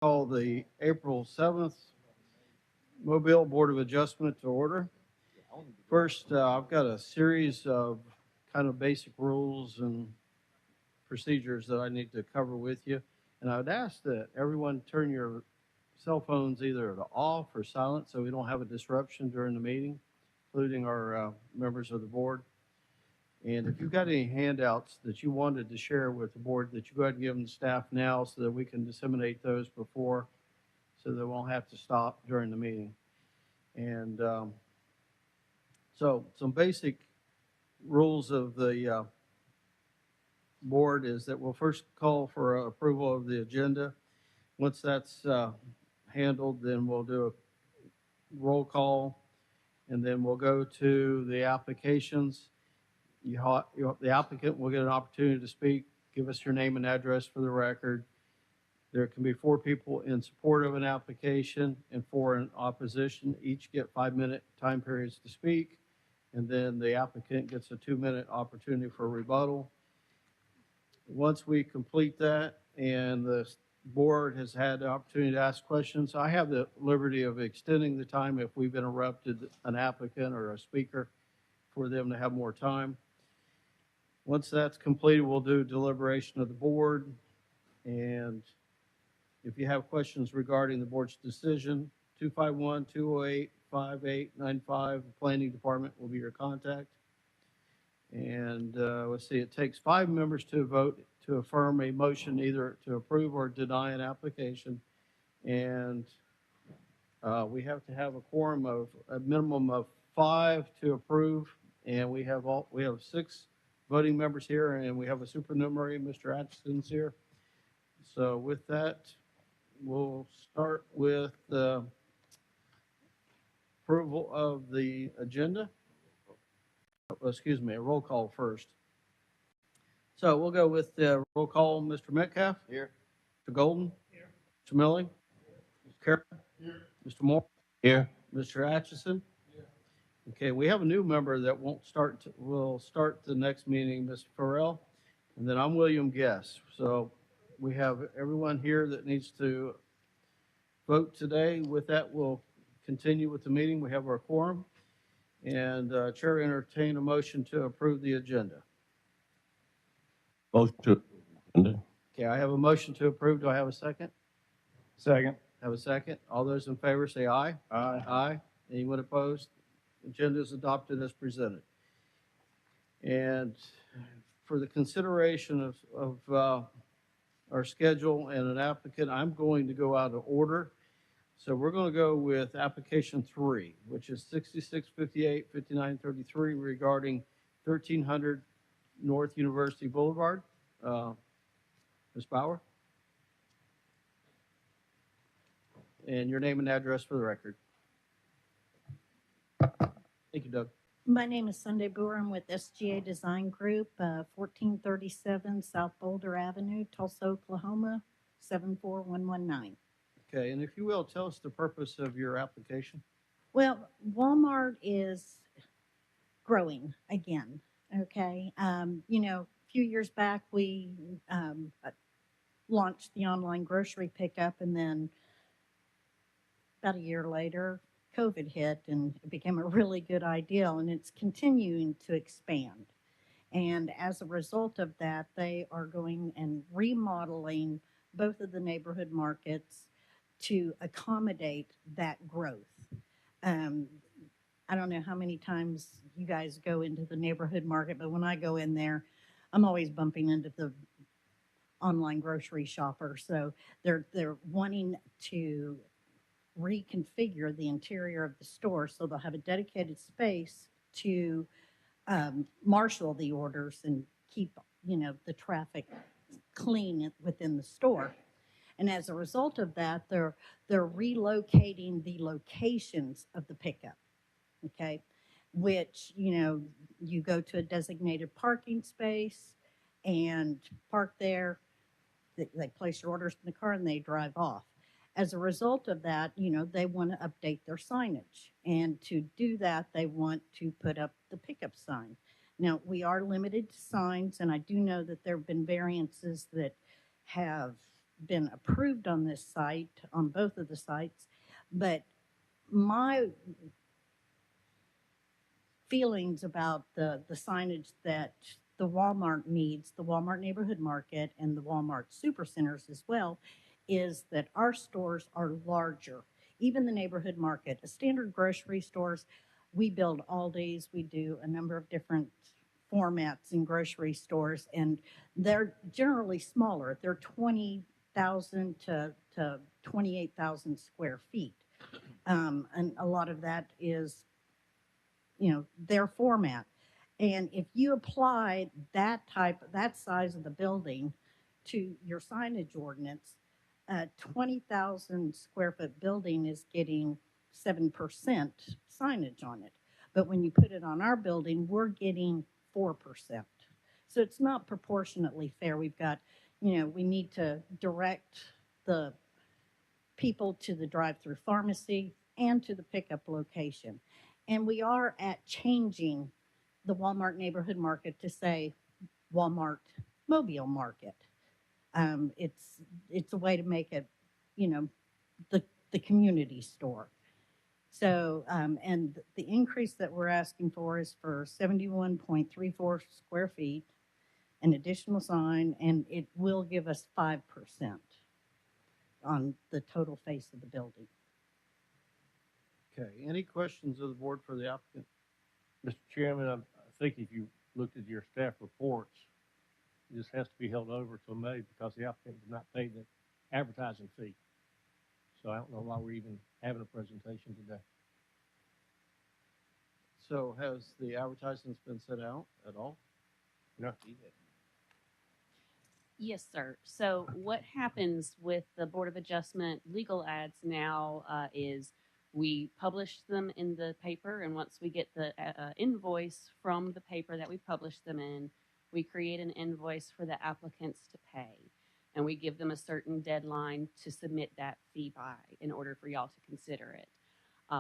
Call the April 7th Mobile Board of Adjustment to order. First, I've got a series of kind of basic rules and procedures that I need to cover with you. And I would ask that everyone turn your cell phones either to off or silent so we don't have a disruption during the meeting, including our members of the board. And if you've got any handouts that you wanted to share with the board, that you go ahead and give them to staff now so that we can disseminate those before, so they won't have to stop during the meeting. And so some basic rules of the board is that we'll first call for approval of the agenda. Once that's handled, then we'll do a roll call, and then we'll go to the applications. The applicant will get an opportunity to speak. Give us your name and address for the record. There can be 4 people in support of an application and 4 in opposition. Each get 5-minute time periods to speak, and then the applicant gets a 2-minute opportunity for rebuttal. Once we complete that and the board has had the opportunity to ask questions, I have the liberty of extending the time if we've interrupted an applicant or a speaker for them to have more time. Once that's completed, we'll do deliberation of the board, and if you have questions regarding the board's decision, 251-208-5895, the planning department will be your contact. And let's see, it takes 5 members to vote to affirm a motion either to approve or deny an application. And we have to have a quorum of a minimum of 5 to approve. And we have 6 voting members here, and we have a supernumerary, Mr. Atchison's here. So with that, we'll start with the approval of the agenda. Excuse me, a roll call first. So we'll go with the roll call. Mr. Metcalf? Here. Mr. Golden? Here. Mr. Milling? Ms. Carroll? Here. Mr. Moore? Here. Mr. Atchison? Here. Okay, we have a new member that will start the next meeting, Ms. Farrell, and then I'm William Guess. So we have everyone here that needs to vote today. With that, we'll continue with the meeting. We have our quorum. And Chair, entertain a motion to approve the agenda. Motion to agenda. Okay, I have a motion to approve. Do I have a second? Second. Have a second. All those in favor say aye. Aye. Aye. Anyone opposed? Agenda is adopted as presented. And for the consideration of our schedule and an applicant, I'm going to go out of order. So we're going to go with application 3, which is 6658-5933 regarding 1300 North University Boulevard. Ms. Bauer? And your name and address for the record. Thank you, Doug. My name is Sunday Brewer. I'm with SGA Design Group, 1437 South Boulder Avenue, Tulsa, Oklahoma, 74119. Okay, and if you will, tell us the purpose of your application. Well, Walmart is growing again, okay? A few years back, we launched the online grocery pickup, and then about a year later, COVID hit, and it became a really good idea, and it's continuing to expand. And as a result of that, they are going and remodeling both of the neighborhood markets to accommodate that growth. I don't know how many times you guys go into the neighborhood market, but when I go in there, I'm always bumping into the online grocery shopper. So they're wanting to reconfigure the interior of the store so they'll have a dedicated space to marshal the orders and keep the traffic clean within the store. And as a result of that, they're relocating the locations of the pickup, okay? Which, you go to a designated parking space and park there. They place your orders in the car and they drive off. As a result of that, they want to update their signage. And to do that, they want to put up the pickup sign. Now, we are limited to signs, and I do know that there have been variances that have been approved on this site, on both of the sites, but my feelings about the signage that the Walmart needs, the Walmart Neighborhood Market and the Walmart Supercenters as well, is that our stores are larger. Even the neighborhood market, a standard grocery stores, we build Aldi's, we do a number of different formats in grocery stores, and they're generally smaller. They're 20,000 to 28,000 square feet. And a lot of that is, their format. And if you apply that size of the building to your signage ordinance, a 20,000 square foot building is getting 7% signage on it. But when you put it on our building, we're getting 4%. So it's not proportionately fair. We've got, we need to direct the people to the drive-through pharmacy and to the pickup location. And we are at changing the Walmart Neighborhood Market to say Walmart Mobile Market. It's a way to make it, the community store. So, and the increase that we're asking for is for 71.34 square feet, an additional sign, and it will give us 5% on the total face of the building. Okay, any questions of the board for the applicant? Mr. Chairman, I think if you looked at your staff reports, this has to be held over till May because the applicant did not pay the advertising fee. So I don't know why we're even having a presentation today. So has the advertisements been sent out at all? No. Yes, sir. So what happens with the Board of Adjustment legal ads now is we publish them in the paper, and once we get the invoice from the paper that we publish them in, we create an invoice for the applicants to pay. And we give them a certain deadline to submit that fee by in order for y'all to consider it.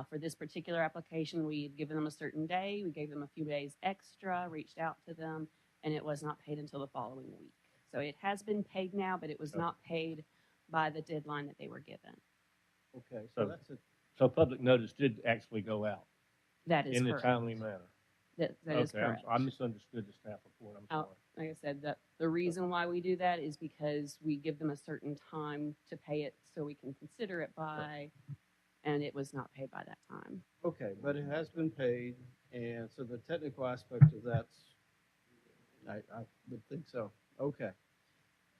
For this particular application, we had given them a certain day. We gave them a few days extra, reached out to them, and it was not paid until the following week. So it has been paid now, but it was not paid by the deadline that they were given. Okay, so that's it. So public notice did actually go out That is in a correct. timely manner. That is correct. I misunderstood the staff report. I'm sorry. Like I said, the reason why we do that is because we give them a certain time to pay it so we can consider it by, and it was not paid by that time. Okay, but it has been paid, and so the technical aspect of that's, I would think so. Okay.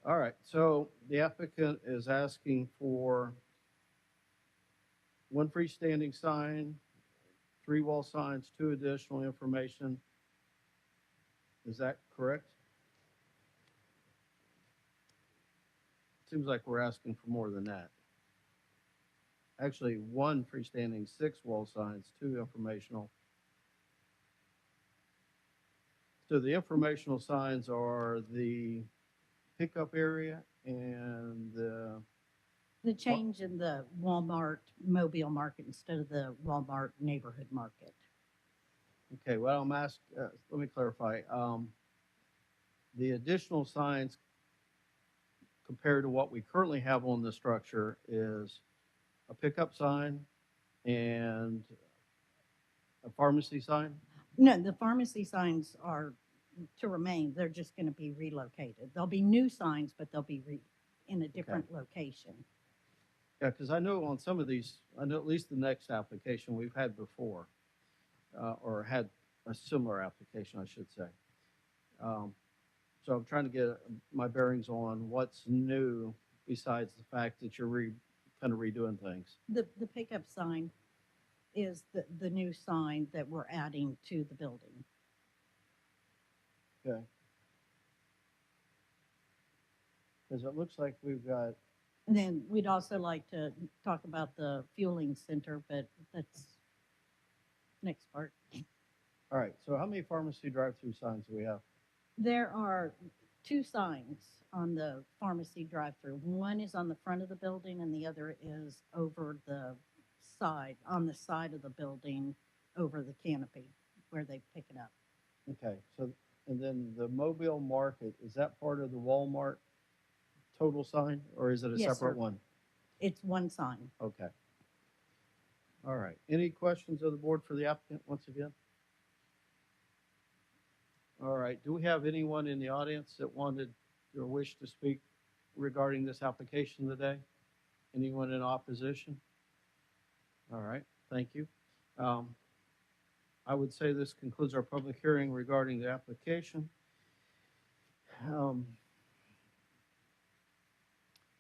All right, so the applicant is asking for one freestanding sign, 3 wall signs, 2 additional information. Is that correct? Seems like we're asking for more than that. Actually, 1 freestanding, 6 wall signs, 2 informational. So the informational signs are the pickup area and The change in the Walmart Mobile Market instead of the Walmart Neighborhood Market. okay, well, I'm asked, let me clarify. The additional signs compared to what we currently have on the structure is a pickup sign and a pharmacy sign? No, the pharmacy signs are to remain. They're just going to be relocated. There'll be new signs, but they'll be in a different location. Yeah, because I know on some of these, I know at least the next application we've had before, or had a similar application, I should say. So I'm trying to get my bearings on what's new besides the fact that you're kind of redoing things. The pickup sign is the new sign that we're adding to the building. Okay. Because it looks like we've got, And then we'd also like to talk about the fueling center, but that's next part. all right, so how many pharmacy drive-through signs do we have? There are 2 signs on the pharmacy drive-through. One is on the front of the building and the other is over the side, on the side of the building over the canopy where they pick it up. Okay, so, and then the Mobile Market, is that part of the Walmart total sign, or is it a Yes, separate sir. one? It's one sign. Okay. All right. Any questions of the board for the applicant once again? All right. Do we have anyone in the audience that wanted or wished to speak regarding this application today? Anyone in opposition? All right. Thank you. I would say this concludes our public hearing regarding the application.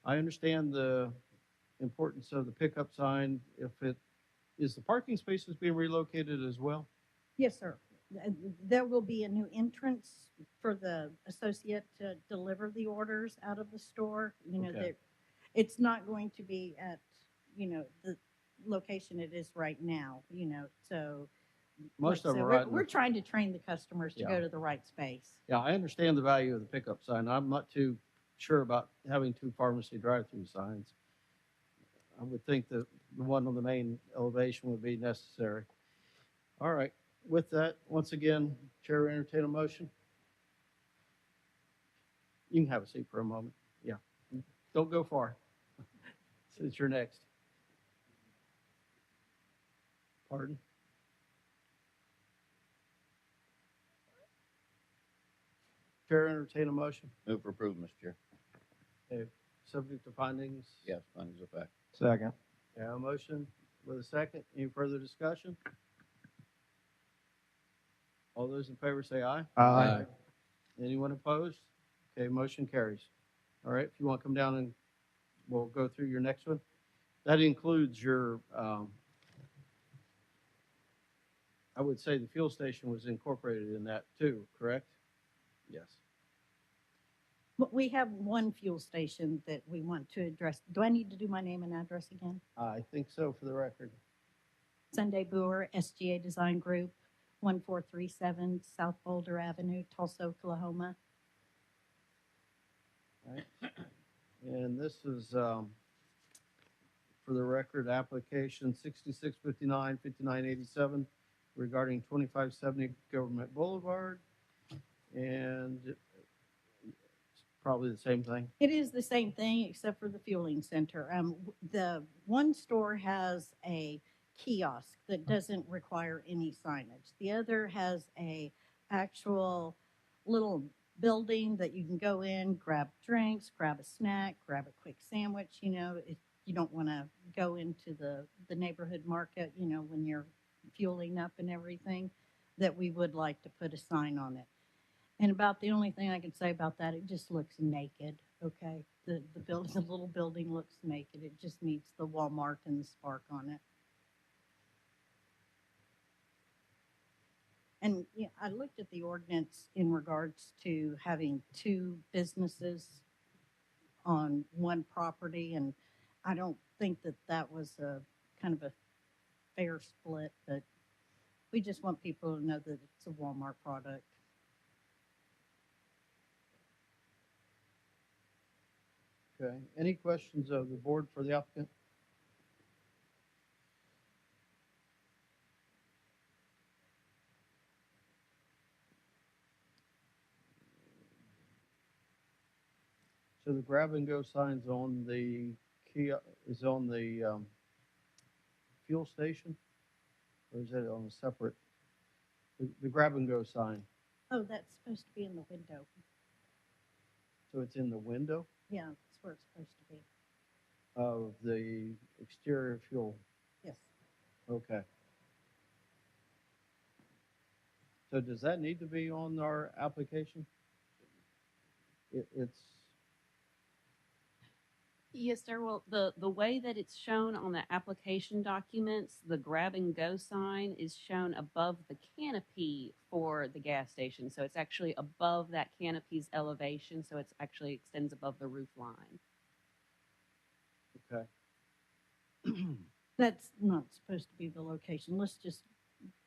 I understand the importance of the pickup sign. Is the parking spaces being relocated as well? Yes, sir. There will be a new entrance for the associate to deliver the orders out of the store. You know, Okay. that it's not going to be at, the location it is right now, so. Most like of I them said, are right. We're trying to train the customers to Yeah. go to the right space. Yeah, I understand the value of the pickup sign. I'm not too sure about having two pharmacy drive-through signs. I would think that the one on the main elevation would be necessary. All right. With that, once again, Chair, entertain a motion. You can have a seat for a moment. Yeah. Don't go far. Since you're next. Pardon? Chair, entertain a motion. Move for approval, Mr. Chair. Okay. Subject to findings. Yes, findings of fact. Second. Yeah, a motion with a second. Any further discussion? All those in favor say aye. Aye. Anyone opposed? Okay, motion carries. All right, if you want to come down and we'll go through your next one. That includes your, I would say the fuel station was incorporated in that too, correct? Yes. But we have one fuel station that we want to address. Do I need to do my name and address again? I think so for the record. Sunday Boer, SGA Design Group, 1437 South Boulder Avenue, Tulsa, Oklahoma. All right. And this is, for the record, application 6659, 5987 regarding 2570 Government Boulevard. And it's probably the same thing. It is the same thing except for the fueling center. The one store has a kiosk that doesn't require any signage. The other has a actual little building that you can go in, grab drinks, grab a snack, grab a quick sandwich. If you don't want to go into the neighborhood market, when you're fueling up and everything, that we would like to put a sign on it. And about the only thing I can say about that, it just looks naked. Okay, the building, the little building looks naked. It just needs the Walmart and the Spark on it. And I looked at the ordinance in regards to having two businesses on one property, and I don't think that was a kind of a fair split, but we just want people to know that it's a Walmart product. Okay. Any questions of the board for the applicant? So the grab and go signs on the is on the fuel station, or is it on a separate? The grab and go sign. Oh, that's supposed to be in the window. So it's in the window Yeah, that's where it's supposed to be. of the exterior fuel. Yes. Okay. So does that need to be on our application? It's, Yes, sir. Well, the way that it's shown on the application documents, the grab and go sign is shown above the canopy for the gas station. So it's actually above that canopy's elevation. So it's actually extends above the roof line. okay. That's not supposed to be the location. Let's just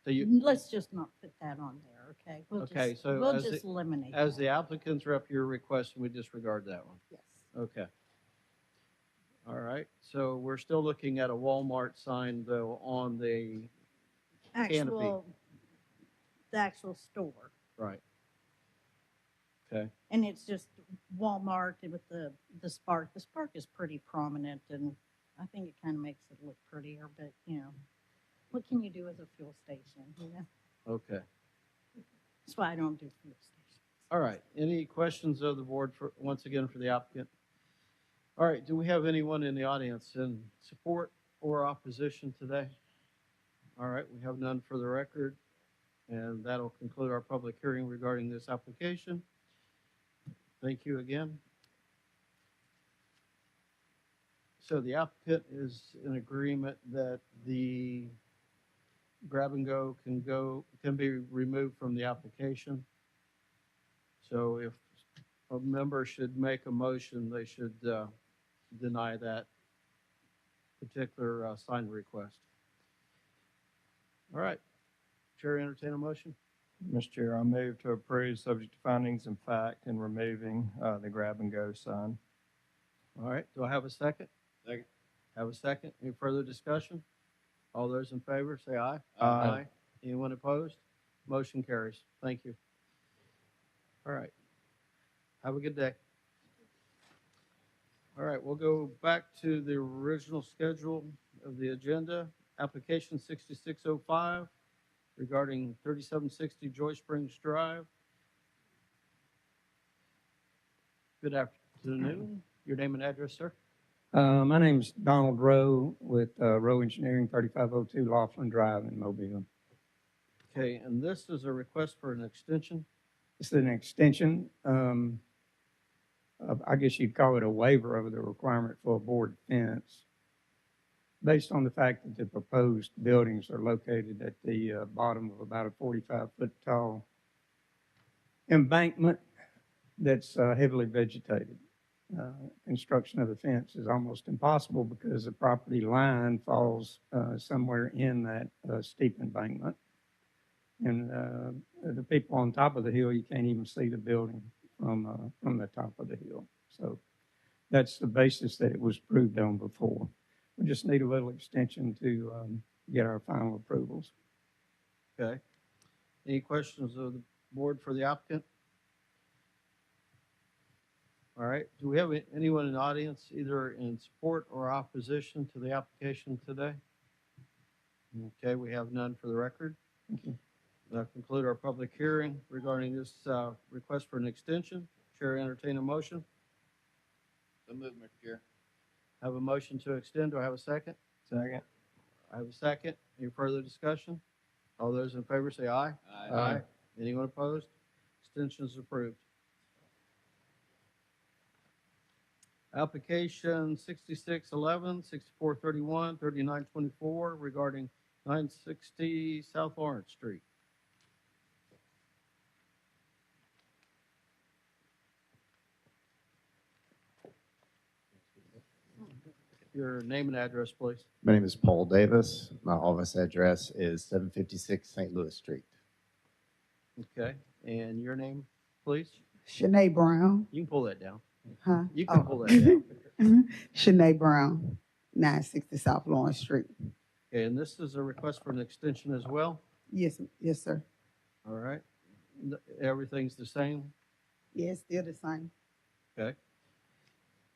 So you, not put that on there, okay? Okay, so we'll as just eliminate as that. the applicant's rep, you're requesting we disregard that one. Yes. Okay. All right, so we're still looking at a Walmart sign though on the, canopy. The actual store. right. Okay, And it's just Walmart with the Spark. The Spark is pretty prominent, and I think it kind of makes it look prettier. But what can you do as a fuel station? Okay. That's why I don't do fuel stations. All right. Any questions of the board once again for the applicant? All right. Do we have anyone in the audience in support or opposition today? All right. We have none for the record, and that'll conclude our public hearing regarding this application. Thank you again. So the applicant is in agreement that the grab and go can be removed from the application. So if a member should make a motion, they should deny that particular sign request. All right. Chair, entertain a motion. Mr. Chair, I move to approve subject to findings and fact and removing the grab and go sign. All right. Do I have a second? Second. Have a second. Any further discussion? All those in favor, say aye. Aye. Anyone opposed? Motion carries. Thank you. All right. Have a good day. All right, we'll go back to the original schedule of the agenda. Application 6605 regarding 3760 Joy Springs Drive. Good afternoon. Your name and address, sir? My name's Donald Rowe with Rowe Engineering, 3502 Laughlin Drive in Mobile. Okay, and this is a request for an extension. This is an extension. I guess you'd call it a waiver of the requirement for a board fence, based on the fact that the proposed buildings are located at the bottom of about a 45-foot tall embankment that's heavily vegetated. Construction of the fence is almost impossible because the property line falls somewhere in that steep embankment. And the people on top of the hill, you can't even see the building from the top of the hill. So that's the basis that it was approved on before. We just need a little extension to get our final approvals. Okay. Any questions of the board for the applicant? All right. Do we have anyone in the audience either in support or opposition to the application today? Okay, we have none for the record. Thank you. That'll conclude our public hearing regarding this request for an extension. Chair, entertain a motion. So moved, Mr. Chair. Have a motion to extend. Do I have a second? Second. I have a second. Any further discussion? All those in favor say aye. Aye. Anyone opposed? Extension is approved. Application 6611, 6431, 3924 regarding 960 South Lawrence Street. Your name and address, please. My name is Paul Davis. My office address is 756 St. Louis Street. Okay, and your name, please? Shanae Brown, You can pull that down. huh? You can pull that down. Shanae Brown, 960 South Lawrence Street. Okay, and this is a request for an extension as well? Yes, yes, sir. All right. Everything's the same? Yes, still the same. Okay.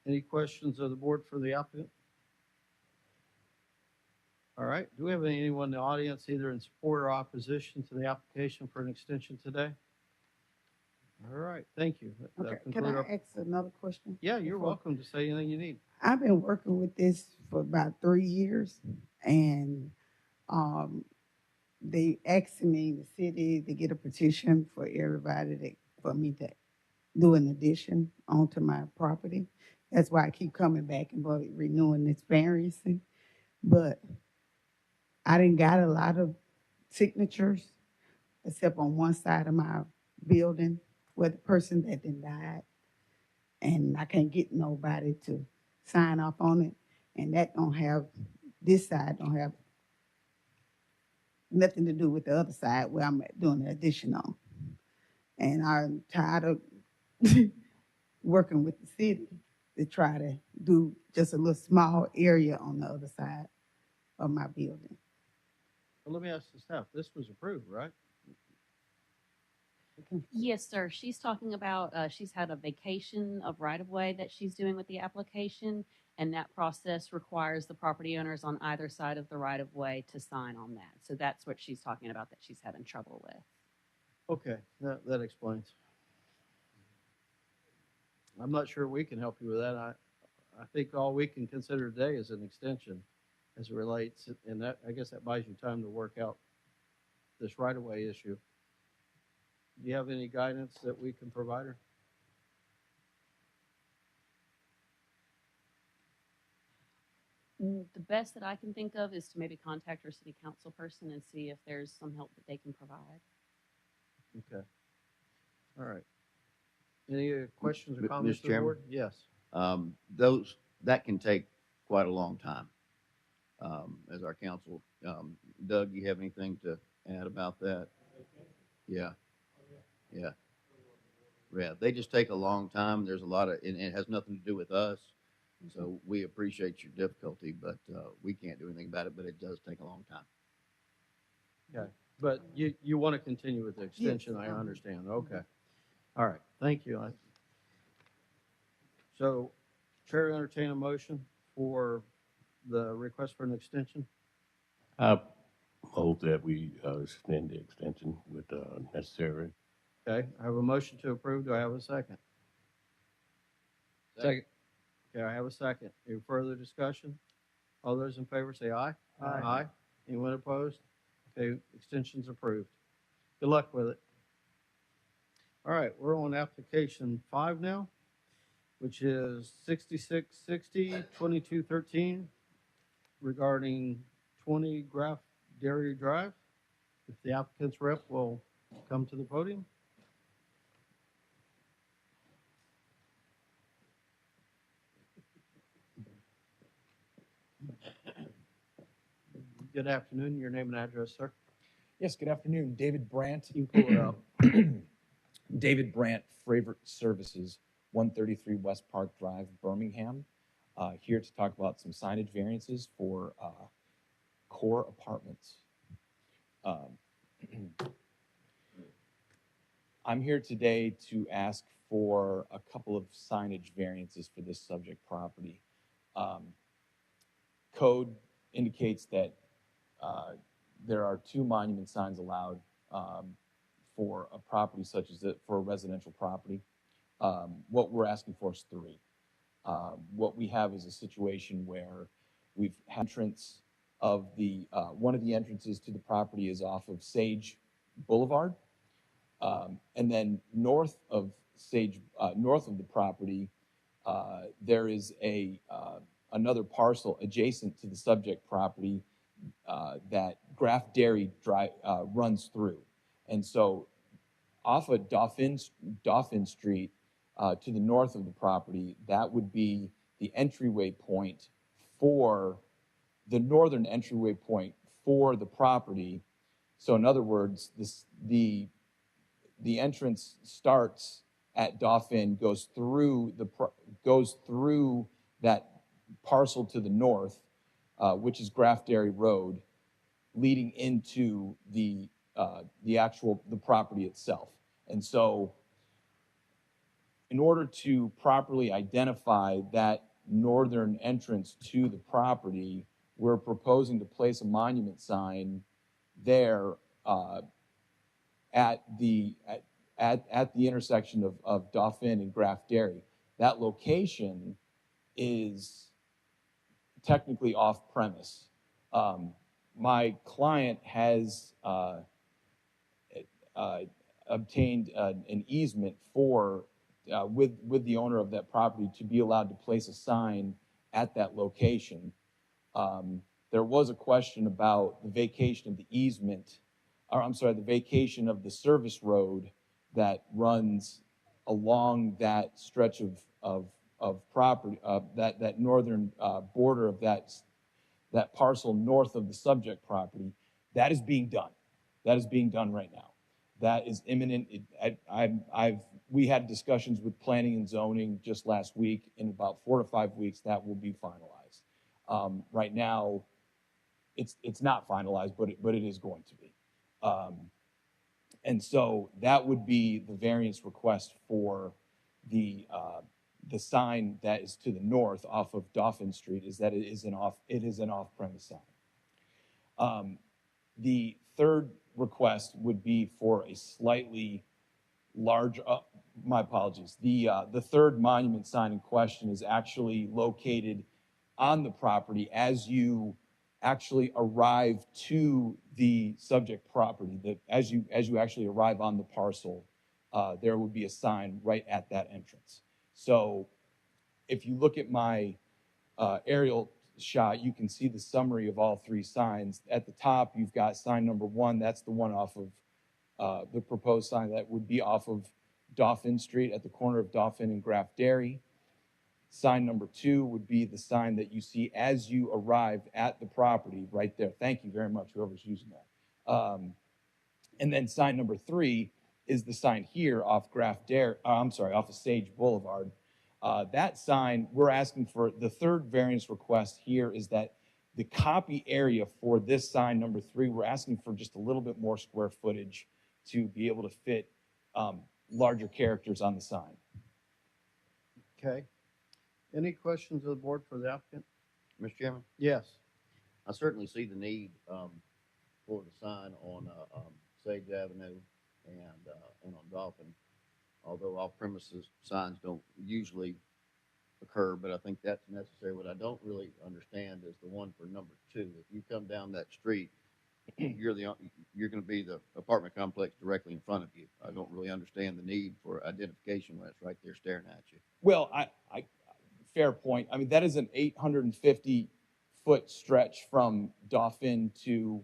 Any questions of the board for the applicant? All right. Do we have anyone in the audience either in support or opposition to the application for an extension today? All right. Thank you. That'll Okay, can conclude I our- ask another question? Yeah, you're before- welcome to say anything you need. I've been working with this for about 3 years, and they asked me, the city, to get a petition for everybody for me to do an addition onto my property. That's why I keep coming back and renewing this variance. But I didn't got a lot of signatures, except on one side of my building where the person that then died. And I can't get nobody to sign off on it. And that don't have, this side don't have nothing to do with the other side where I'm doing the addition on. And I'm tired of working with the city to try to do just a little small area on the other side of my building. Well, let me ask the staff. This was approved, right? Yes, sir. She's talking about, she's had a vacation of right-of-way that she's doing with the application, and that process requires the property owners on either side of the right-of-way to sign on that. So that's what she's talking about that she's having trouble with. Okay, that explains. I'm not sure we can help you with that. I think all we can consider today is an extension as it relates, and that, I guess that buys you time to work out this right-of-way issue. Do you have any guidance that we can provide her? The best that I can think of is to maybe contact our city council person and see if there's some help that they can provide. Okay. All right. Any questions or M- comments Mr. from the Chairman? board? Yes. That can take quite a long time, as our council. Doug, you have anything to add about that? Yeah, yeah. Yeah, they just take a long time. There's a lot of, and it has nothing to do with us. So we appreciate your difficulty, but, we can't do anything about it, but it does take a long time. Okay. But you want to continue with the extension, I understand. Okay. All right. Thank you. So Chair, entertain a motion for the request for an extension. I hope that we extend the extension with necessary. Okay. I have a motion to approve. Do I have a second? Second. Okay, I have a second. Any further discussion? All those in favor say aye. Aye. Anyone opposed? Okay, extension's approved. Good luck with it. All right, we're on application 5 now, which is 6660 2213 regarding 20 Graf Dairy Drive. If the applicant's rep will come to the podium. Good afternoon. Your name and address, sir. Yes, good afternoon. David Brandt. You can pull it up. David Brandt, Favorite Services, 133 West Park Drive, Birmingham. Here to talk about some signage variances for core apartments. I'm here today to ask for a couple of signage variances for this subject property. Code indicates that there are 2 monument signs allowed for a property such as for a residential property. What we're asking for is 3. What we have is a situation where we've had entrance of the one of the entrances to the property is off of Sage Boulevard, and then north of Sage, north of the property, there is a another parcel adjacent to the subject property that Graf Dairy runs through. And so off of Dauphin Street to the north of the property, that would be the entryway point for the northern entryway point for the property. So in other words, the entrance starts at Dauphin, goes through that parcel to the north, which is Graf Dairy Road, leading into the property itself. And so in order to properly identify that northern entrance to the property, we're proposing to place a monument sign there at the intersection of Dauphin and Graf Dairy. That location is technically off premise. My client has obtained an easement with the owner of that property to be allowed to place a sign at that location. There was a question about the vacation of the easement, or I'm sorry, the vacation of the service road that runs along that stretch of property, that northern border of that parcel north of the subject property. That is being done. That is being done right now. That is imminent. We had discussions with planning and zoning just last week. In about 4 to 5 weeks, that will be finalized. Right now, it's not finalized, but it is going to be. And so that would be the variance request for the sign that is to the north off of Dauphin Street, is that it is an off-premise sign. The third request would be for a slightly large, my apologies. The third monument sign in question is actually located on the property as you actually arrive to the subject property. That as you actually arrive on the parcel, there would be a sign right at that entrance. So if you look at my aerial shot, you can see the summary of all three signs. At the top, you've got sign number 1. That's the one off of the proposed sign that would be off of Dauphin Street at the corner of Dauphin and Graff Dairy. Sign number 2 would be the sign that you see as you arrive at the property right there. Thank you very much, whoever's using that. And then sign number 3 is the sign here off off of Sage Boulevard. That sign, we're asking for, the third variance request here is that the copy area for this sign number 3, we're asking for just a little bit more square footage to be able to fit larger characters on the sign. Okay. Any questions of the board for the applicant? Mr. Chairman, Yes. I certainly see the need for the sign on Sage Avenue and on Dolphin. Although off-premises signs don't usually occur, but I think that's necessary. What I don't really understand is the one for number 2. If you come down that street, you're going to be the apartment complex directly in front of you. I don't really understand the need for identification when it's right there staring at you. Well, fair point. I mean, that is an 850-foot stretch from Dauphin to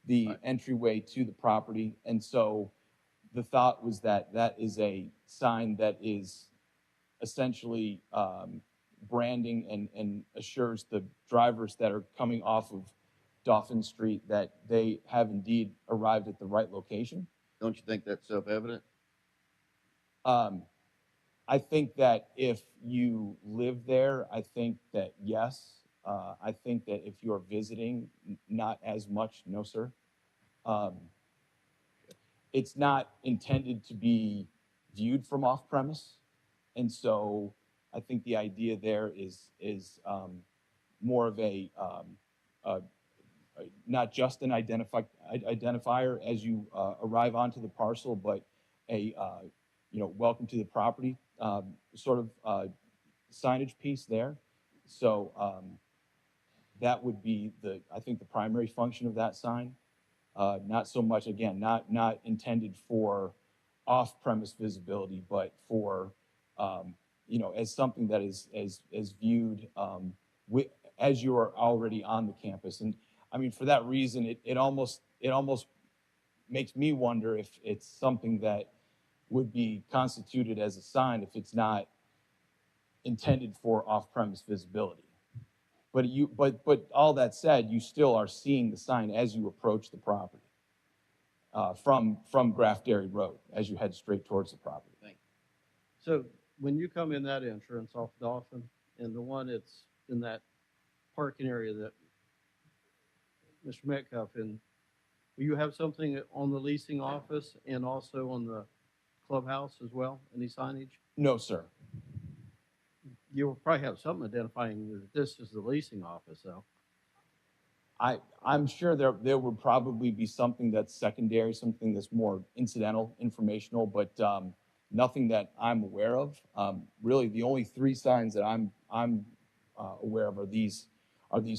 the entryway to the property. And so the thought was that that is a sign that is essentially branding and assures the drivers that are coming off of Dauphin Street that they have indeed arrived at the right location. Don't you think that's self-evident? I think that if you live there, I think that yes. I think that if you're visiting, not as much, no, sir. It's not intended to be viewed from off-premise. And so I think the idea there is more of a not just an identifier as you arrive onto the parcel, but a welcome to the property sort of signage piece there. So that would be I think the primary function of that sign. Not so much, again, not intended for off-premise visibility, but for as something that is viewed as you are already on the campus. And I mean, for that reason, it almost makes me wonder if it's something that would be constituted as a sign if it's not intended for off-premise visibility. But all that said, you still are seeing the sign as you approach the property from Graff Dairy Road as you head straight towards the property. Thank you. So when you come in that entrance off Dauphin and the one that's in that parking area that Mr. Metcalf in, will you have something on the leasing office and also on the clubhouse as well? Any signage? No, sir. You'll probably have something identifying that this is the leasing office, though. I'm sure there would probably be something that's secondary, something that's more incidental, informational, but nothing that I'm aware of. Really, the only 3 signs that I'm aware of are these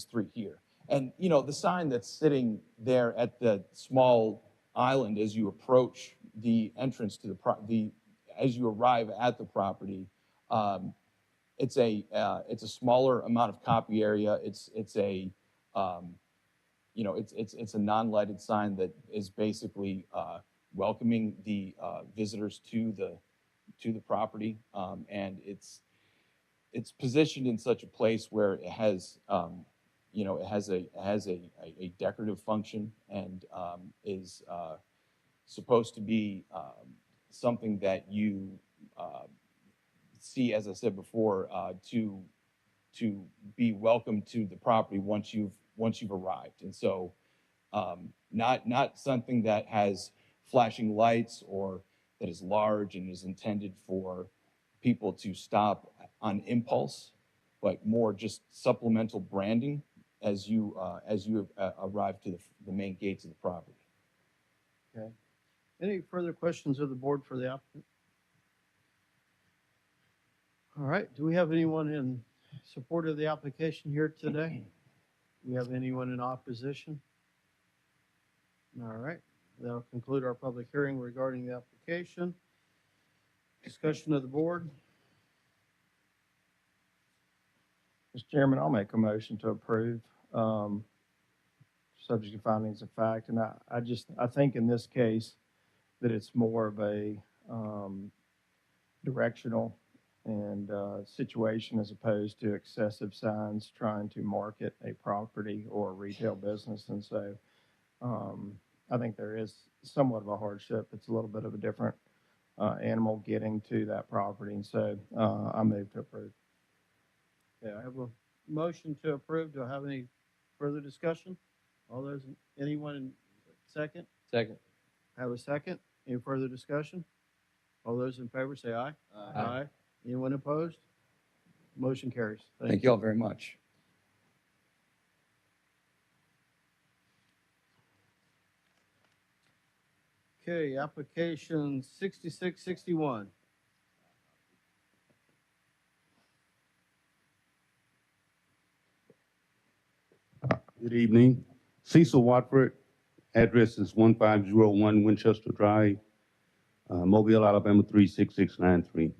3 here. And the sign that's sitting there at the small island as you approach the entrance to as you arrive at the property. It's a smaller amount of copy area. It's a non-lighted sign that is basically welcoming the visitors to the property, and it's positioned in such a place where it has a decorative function and is supposed to be something that you see, as I said before, to be welcome to the property once you've arrived. And so not something that has flashing lights or that is large and is intended for people to stop on impulse, but more just supplemental branding as you arrive to the main gates of the property. Okay. Any further questions of the board for the applicant? All right, do we have anyone in support of the application here today? Do we have anyone in opposition? All right, that'll conclude our public hearing regarding the application. Discussion of the board. Mr. Chairman, I'll make a motion to approve, subject to findings of fact. And I think in this case that it's more of a directional and situation as opposed to excessive signs trying to market a property or a retail business. And so I think there is somewhat of a hardship. It's a little bit of a different animal getting to that property. And so I move to approve. Okay, I have a motion to approve. Do I have any further discussion? All those, anyone in second? Second. I have a second. Any further discussion? All those in favor say aye. Aye. Anyone opposed? Motion carries. Thank you all very much. Okay, application 6661. Good evening. Cecil Watford. Address is 1501 Winchester Drive, Mobile, Alabama 36693.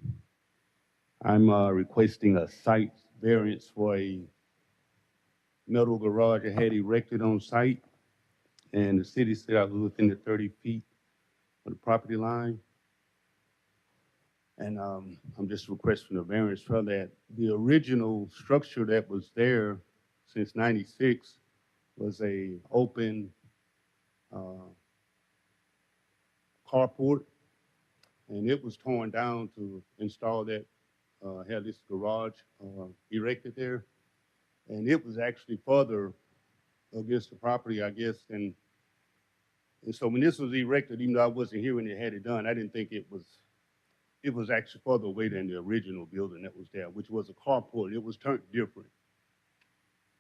I'm requesting a site variance for a metal garage I had erected on site, and the city said I was within the 30 feet of the property line. And I'm just requesting a variance for that. The original structure that was there since '96 was a open carport, and it was torn down to install that, had this garage erected there. And it was actually further against the property, I guess. And so when this was erected, even though I wasn't here when they had it done, I didn't think it was actually further away than the original building that was there, which was a carport. It was turned different.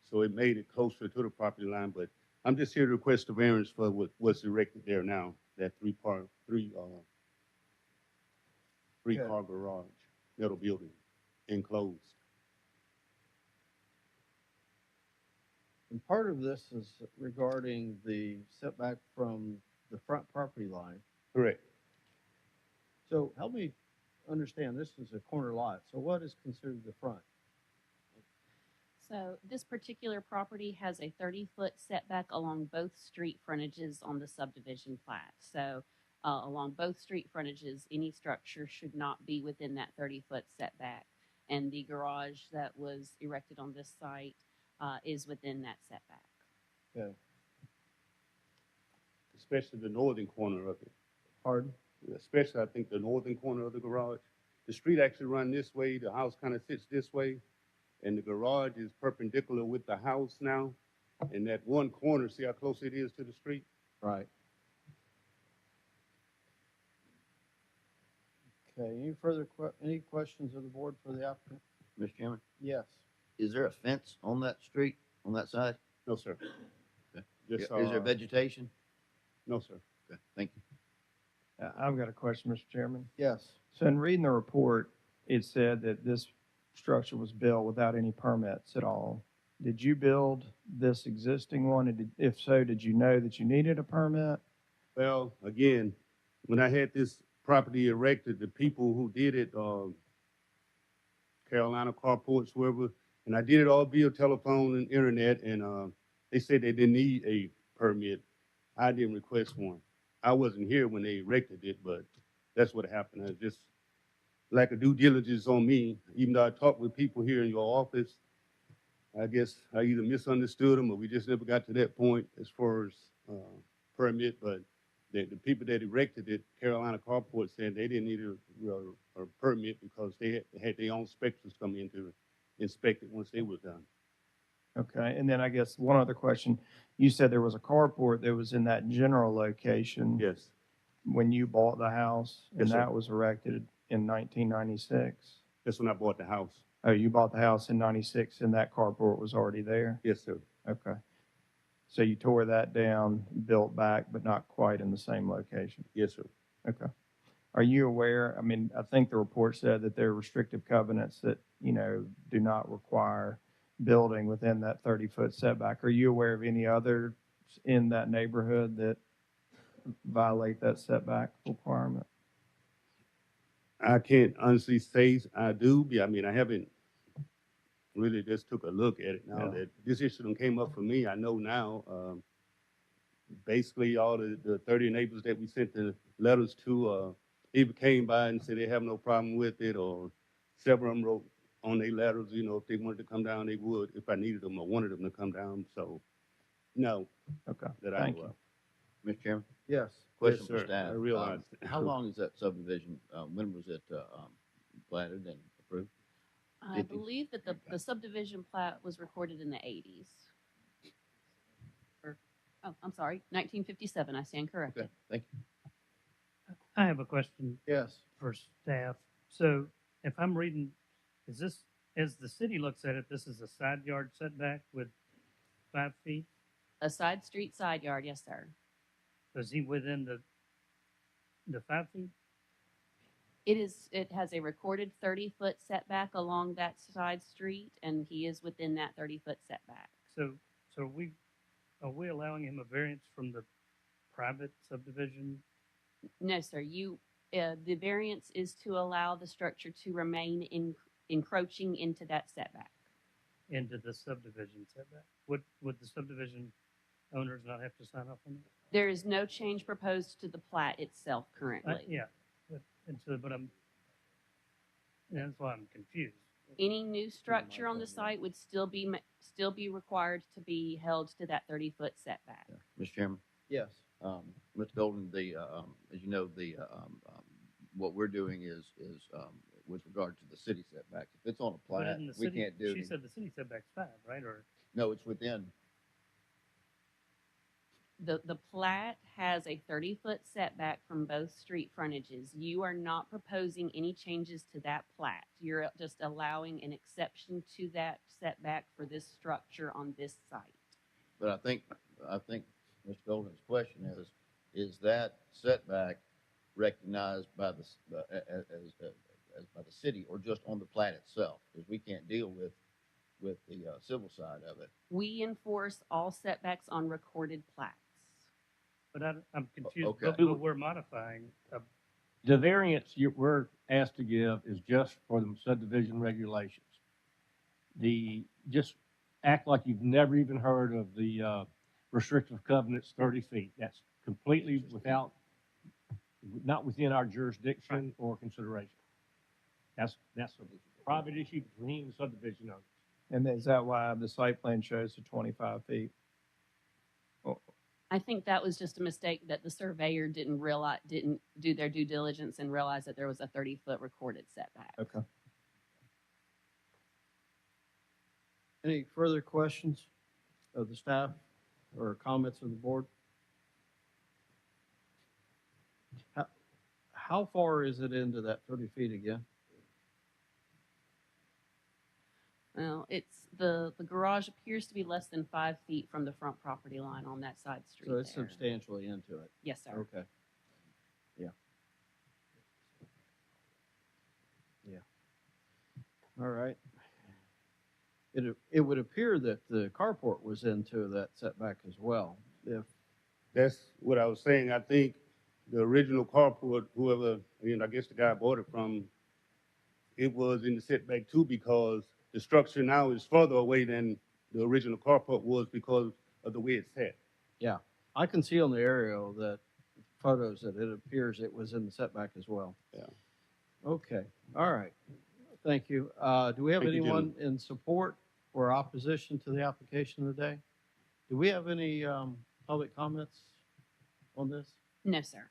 So it made it closer to the property line, but I'm just here to request a variance for what's erected there now, that three-car garage, metal building, enclosed. And part of this is regarding the setback from the front property line. Correct. So help me understand, this is a corner lot. So what is considered the front? So this particular property has a 30-foot setback along both street frontages on the subdivision plat. So along both street frontages, any structure should not be within that 30-foot setback. And the garage that was erected on this site is within that setback. Okay. Especially the northern corner of it. Pardon? Especially, I think, the northern corner of the garage. The street actually runs this way, the house kind of sits this way, and the garage is perpendicular with the house now. And that one corner, see how close it is to the street? Right. Okay, any further, any questions of the board for the applicant? Mr. Chairman, Yes. is there a fence on that street, on that side? No, sir. Okay. Just, Is there vegetation? No, sir. Okay, thank you. I've got a question, Mr. Chairman. Yes. So in reading the report, it said that this structure was built without any permits at all. Did you build this existing one? And if so, did you know that you needed a permit? Well, again, when I had this property erected, the people who did it, Carolina Carports, whoever, and I did it all via telephone and internet, and they said they didn't need a permit. I didn't request one. I wasn't here when they erected it, but that's what happened. I just lack of due diligence on me. Even though I talked with people here in your office, I guess I either misunderstood them or we just never got to that point as far as permit. But the people that erected it, Carolina Carport, said they didn't need a permit because they had their own inspectors come in to inspect it once they were done. Okay, and then I guess one other question. You said there was a carport that was in that general location. Yes. when you bought the house, and Yes, sir. that was erected in 1996? That's when I bought the house. Oh, you bought the house in 96 and that carport was already there? Yes, sir. Okay. So you tore that down, built back, but not quite in the same location? Yes, sir. Okay. Are you aware, I mean, I think the report said that there are restrictive covenants that, do not require building within that 30-foot setback. Are you aware of any others in that neighborhood that violate that setback requirement? I can't honestly say I do. I mean, I haven't really just took a look at it now Yeah. that this issue done came up for me. I know now, basically all the 30 neighbors that we sent the letters to, either came by and said they have no problem with it, or several of them wrote on their letters, if they wanted to come down, they would, if I needed them or wanted them to come down. So, no, Okay, that I thank know you. of. Mr. Chairman, Yes. question Yes, for sir. staff. I realize that. How long is that subdivision, when was it, platted and approved? I 50s? believe that the subdivision plat was recorded in the 80s. Oh, I'm sorry, 1957. I stand corrected. Okay, thank you. I have a question Yes. for staff. So if I'm reading, is this, as the city looks at it, this is a side yard setback with 5 feet? A side street side yard, yes, sir. Is he within the 5 feet? It has a recorded 30-foot setback along that side street, and he is within that 30-foot setback. So are we allowing him a variance from the private subdivision? No, sir. The variance is to allow the structure to remain encroaching into that setback. Into the subdivision setback? Would the subdivision owners not have to sign off on it? There is no change proposed to the plat itself currently. Yeah, that's why I'm confused. Any new structure on the site would still be required to be held to that 30-foot setback. Mr. Chairman? Yes. Mr. Golden, as you know, what we're doing is with regard to the city setbacks. If it's on a But plat, in the we city, can't do she it. said the city setback's 5, right? Or No, it's within. The plat has a 30-foot setback from both street frontages. You are not proposing any changes to that plat. You're just allowing an exception to that setback for this structure on this site. But I think Mr. Golden's question is that setback recognized by as by the city or just on the plat itself? Because we can't deal with the civil side of it. We enforce all setbacks on recorded plats. but I'm confused. Okay. But we're modifying. The variance we're asked to give is just for the subdivision regulations. Just act like you've never even heard of the restrictive covenants 30 feet. That's completely not within our jurisdiction or consideration. That's a private issue between the subdivision owners. And is that why the site plan shows the 25 feet? I think that was just a mistake that the surveyor didn't do their due diligence and realize that there was a 30-foot recorded setback. Okay. Any further questions of the staff or comments of the board? How far is it into that 30 feet again? Well, the garage appears to be less than 5 feet from the front property line on that side street. So it's there. substantially into it. Yes, sir. Okay. Yeah. Yeah. All right. It would appear that the carport was into that setback as well. If That's what I was saying. I think the original carport, whoever, I guess the guy I bought it from, it was in the setback too because the structure now is further away than the original carport was because of the way it's set. yeah, I can see on the aerial that photos that it appears it was in the setback as well. Yeah. Okay. All right. Thank you. Do we have Thank you, anyone in support or opposition to the application today? Do we have any public comments on this? No, sir.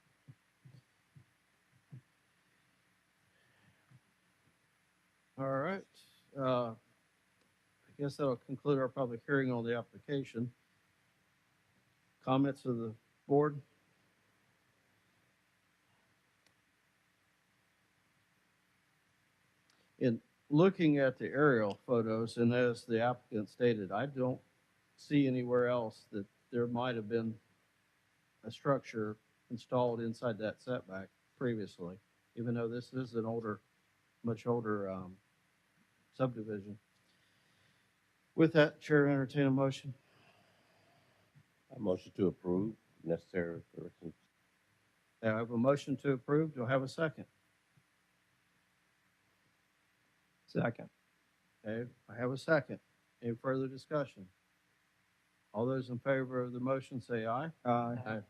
All right. I guess that'll conclude our public hearing on the application. Comments of the board? looking at the aerial photos, and as the applicant stated, I don't see anywhere else that there might have been a structure installed inside that setback previously, even though this is an older, much older subdivision. With that, Chair, entertain a motion. A motion to approve, necessary corrections. I have a motion to approve. Do I have a second? Second. Okay, I have a second. Any further discussion? All those in favor of the motion say aye. Aye.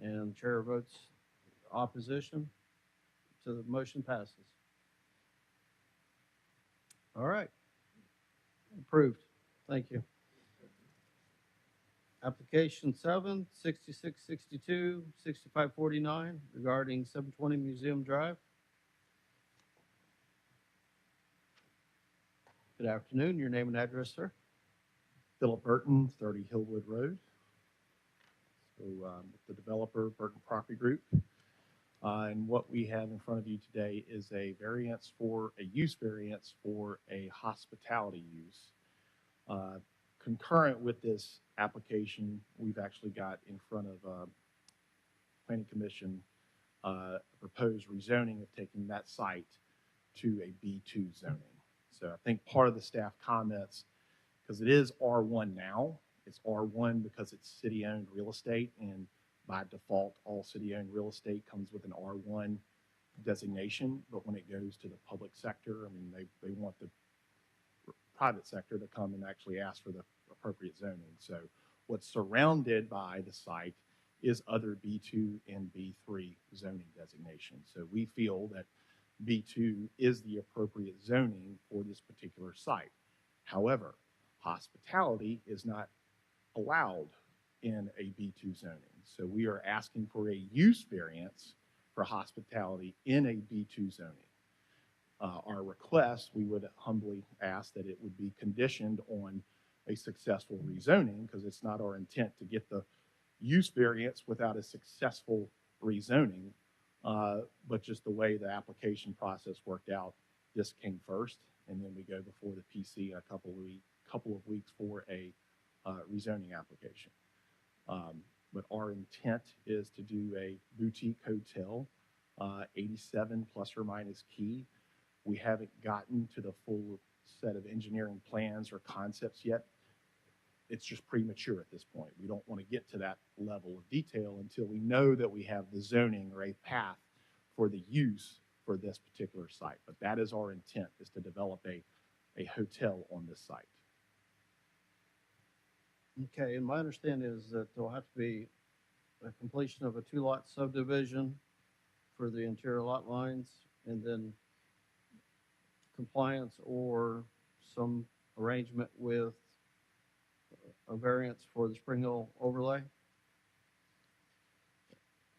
And the chair votes opposition, so the motion passes. All right. Approved. Thank you. Application 7, 6662, 6549 regarding 720 Museum Drive. Good afternoon. Your name and address, sir? Philip Burton, 30 Hillwood Road. So the developer, Burton Property Group. And what we have in front of you today is a variance for, a use variance for a hospitality use. Concurrent with this application, we've actually got in front of Planning Commission a proposed rezoning of taking that site to a B2 zoning. So I think part of the staff comments, because it is R1 now, it's R1 because it's city-owned real estate, and by default, all city-owned real estate comes with an R1 designation. But when it goes to the public sector, I mean, they want the private sector to come and actually ask for the appropriate zoning. So what's surrounded by the site is other B2 and B3 zoning designations. So we feel that B2 is the appropriate zoning for this particular site. However, hospitality is not allowed in a B2 zoning. So we are asking for a use variance for hospitality in a B2 zoning. Our request, we would humbly ask that it would be conditioned on a successful rezoning, because it's not our intent to get the use variance without a successful rezoning. But just the way the application process worked out, this came first, and then we go before the PC in a couple of weeks for a rezoning application. But our intent is to do a boutique hotel, 87 plus or minus key. We haven't gotten to the full set of engineering plans or concepts yet. It's just premature at this point. We don't want to get to that level of detail until we know that we have the zoning or a path for the use for this particular site. But that is our intent, is to develop a hotel on this site. Okay, and my understanding is that there'll have to be a completion of a 2-lot subdivision for the interior lot lines, and then compliance or some arrangement with a variance for the Spring Hill overlay.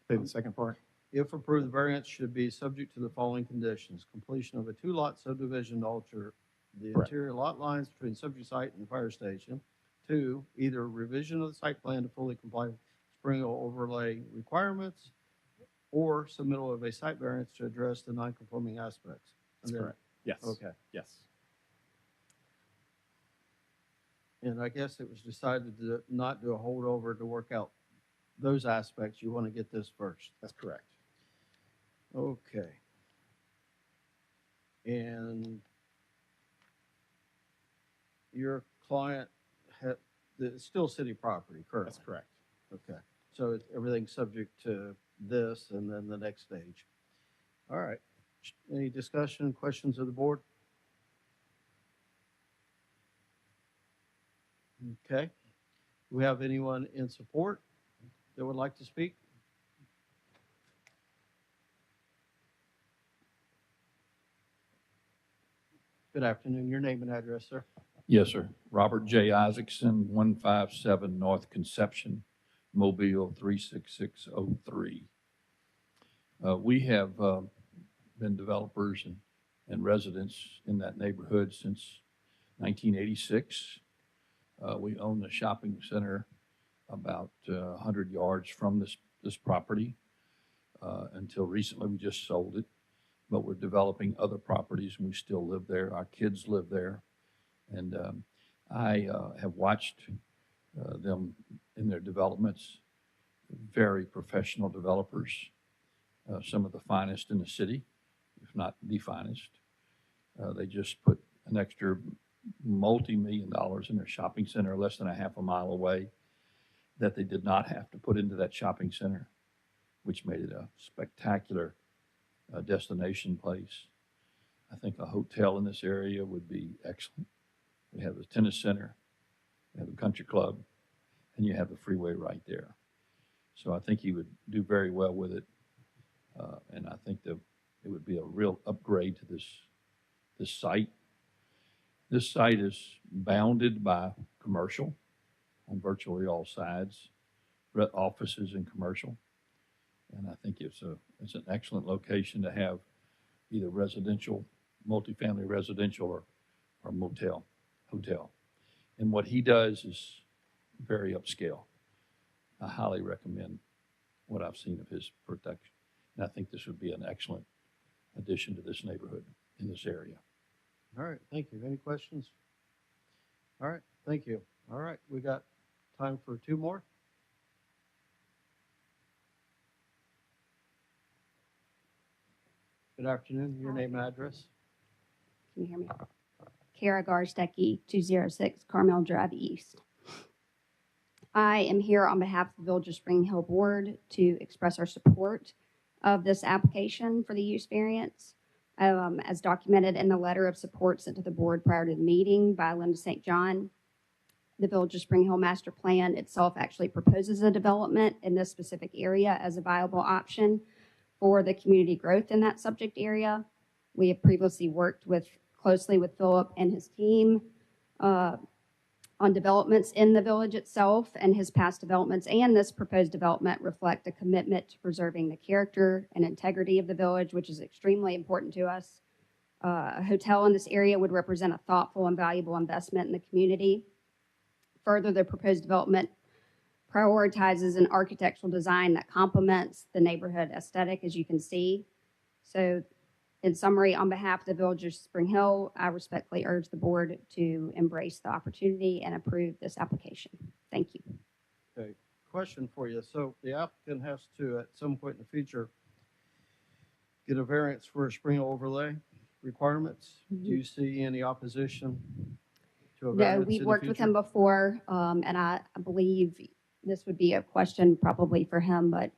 Say the second part. If approved, the variance should be subject to the following conditions: completion of a 2-lot subdivision to alter the Correct. interior lot lines between subject site and the fire station. 2, either revision of the site plan to fully comply with Spring Hill overlay requirements, or submittal of a site variance to address the non-conforming aspects. That's correct. Yes. Okay. Yes. And I guess it was decided to not do a holdover to work out those aspects. You want to get this first. That's correct. Okay. And your client it's still city property currently? That's correct. Okay. So everything's subject to this and then the next stage. All right. Any discussion, questions of the board? Okay. Do we have anyone in support that would like to speak? Good afternoon. Your name and address, sir? Yes, sir. Robert J. Isaacson, 157 North Conception, Mobile 36603. We have been developers and residents in that neighborhood since 1986. We own the shopping center about 100 yards from this property. Until recently, we just sold it. but we're developing other properties, and we still live there. Our kids live there. And I have watched them in their developments, very professional developers, some of the finest in the city, if not the finest. They just put an extra multi-million dollars in their shopping center less than a half a mile away that they did not have to put into that shopping center, which made it a spectacular destination place. I think a hotel in this area would be excellent. We have a tennis center, we have a country club, and you have the freeway right there. So I think he would do very well with it. And I think that it would be a real upgrade to this site. This site is bounded by commercial on virtually all sides, offices and commercial. And I think it's an excellent location to have either residential, multifamily residential, or motel, hotel. And what he does is very upscale. I highly recommend what I've seen of his production. And I think this would be an excellent addition to this neighborhood in this area. All right, thank you. Any questions? All right, thank you. All right, we got time for two more. Good afternoon. Your name and address? Can you hear me? Kara Garstecki, 206 Carmel Drive East. I am here on behalf of the Village of Spring Hill Board to express our support of this application for the use variance. As documented in the letter of support sent to the board prior to the meeting by Linda St. John, the Village of Spring Hill Master Plan itself actually proposes a development in this specific area as a viable option for the community growth in that subject area. We have previously worked closely with Philip and his team on developments in the village itself, and his past developments and this proposed development reflect a commitment to preserving the character and integrity of the village, which is extremely important to us. A hotel in this area would represent a thoughtful and valuable investment in the community. Further, the proposed development prioritizes an architectural design that complements the neighborhood aesthetic, as you can see. So in summary, on behalf of the Village of Spring Hill, I respectfully urge the board to embrace the opportunity and approve this application. Thank you. Okay, question for you. So the applicant has to, at some point in the future, get a variance for a Spring Hill overlay requirements. Do you see any opposition to a variance No, in we've the worked with future? him before, and I believe this would be a question probably for him, but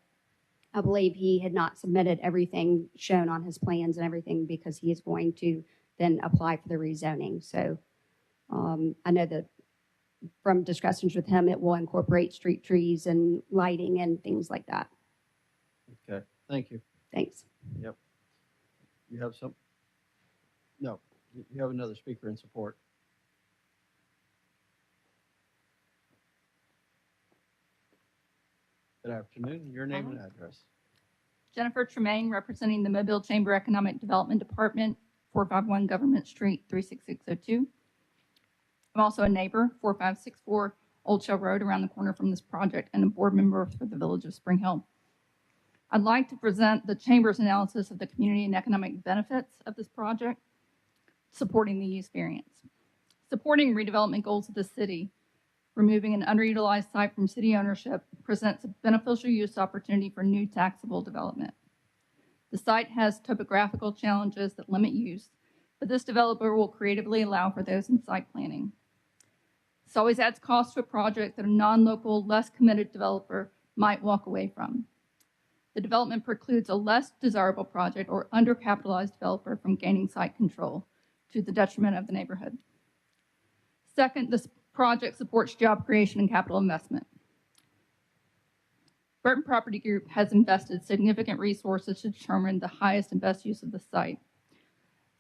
I believe he had not submitted everything shown on his plans and everything because he is going to then apply for the rezoning. So I know that from discussions with him, it will incorporate street trees and lighting and things like that. Okay, thank you. Thanks. Yep. You have some? No, you have another speaker in support. Good afternoon. Your name and address. Jennifer Tremaine, representing the Mobile Chamber Economic Development Department, 451 Government Street, 36602. I'm also a neighbor, 4564 Old Shell Road, around the corner from this project, and a board member for the Village of Spring Hill. I'd like to present the Chamber's analysis of the community and economic benefits of this project, supporting the use variance. Supporting redevelopment goals of the city, removing an underutilized site from city ownership presents a beneficial use opportunity for new taxable development. The site has topographical challenges that limit use, but this developer will creatively allow for those in site planning. This always adds cost to a project that a non-local, less committed developer might walk away from. The development precludes a less desirable project or undercapitalized developer from gaining site control to the detriment of the neighborhood. Second, this project supports job creation and capital investment. Burton Property Group has invested significant resources to determine the highest and best use of the site.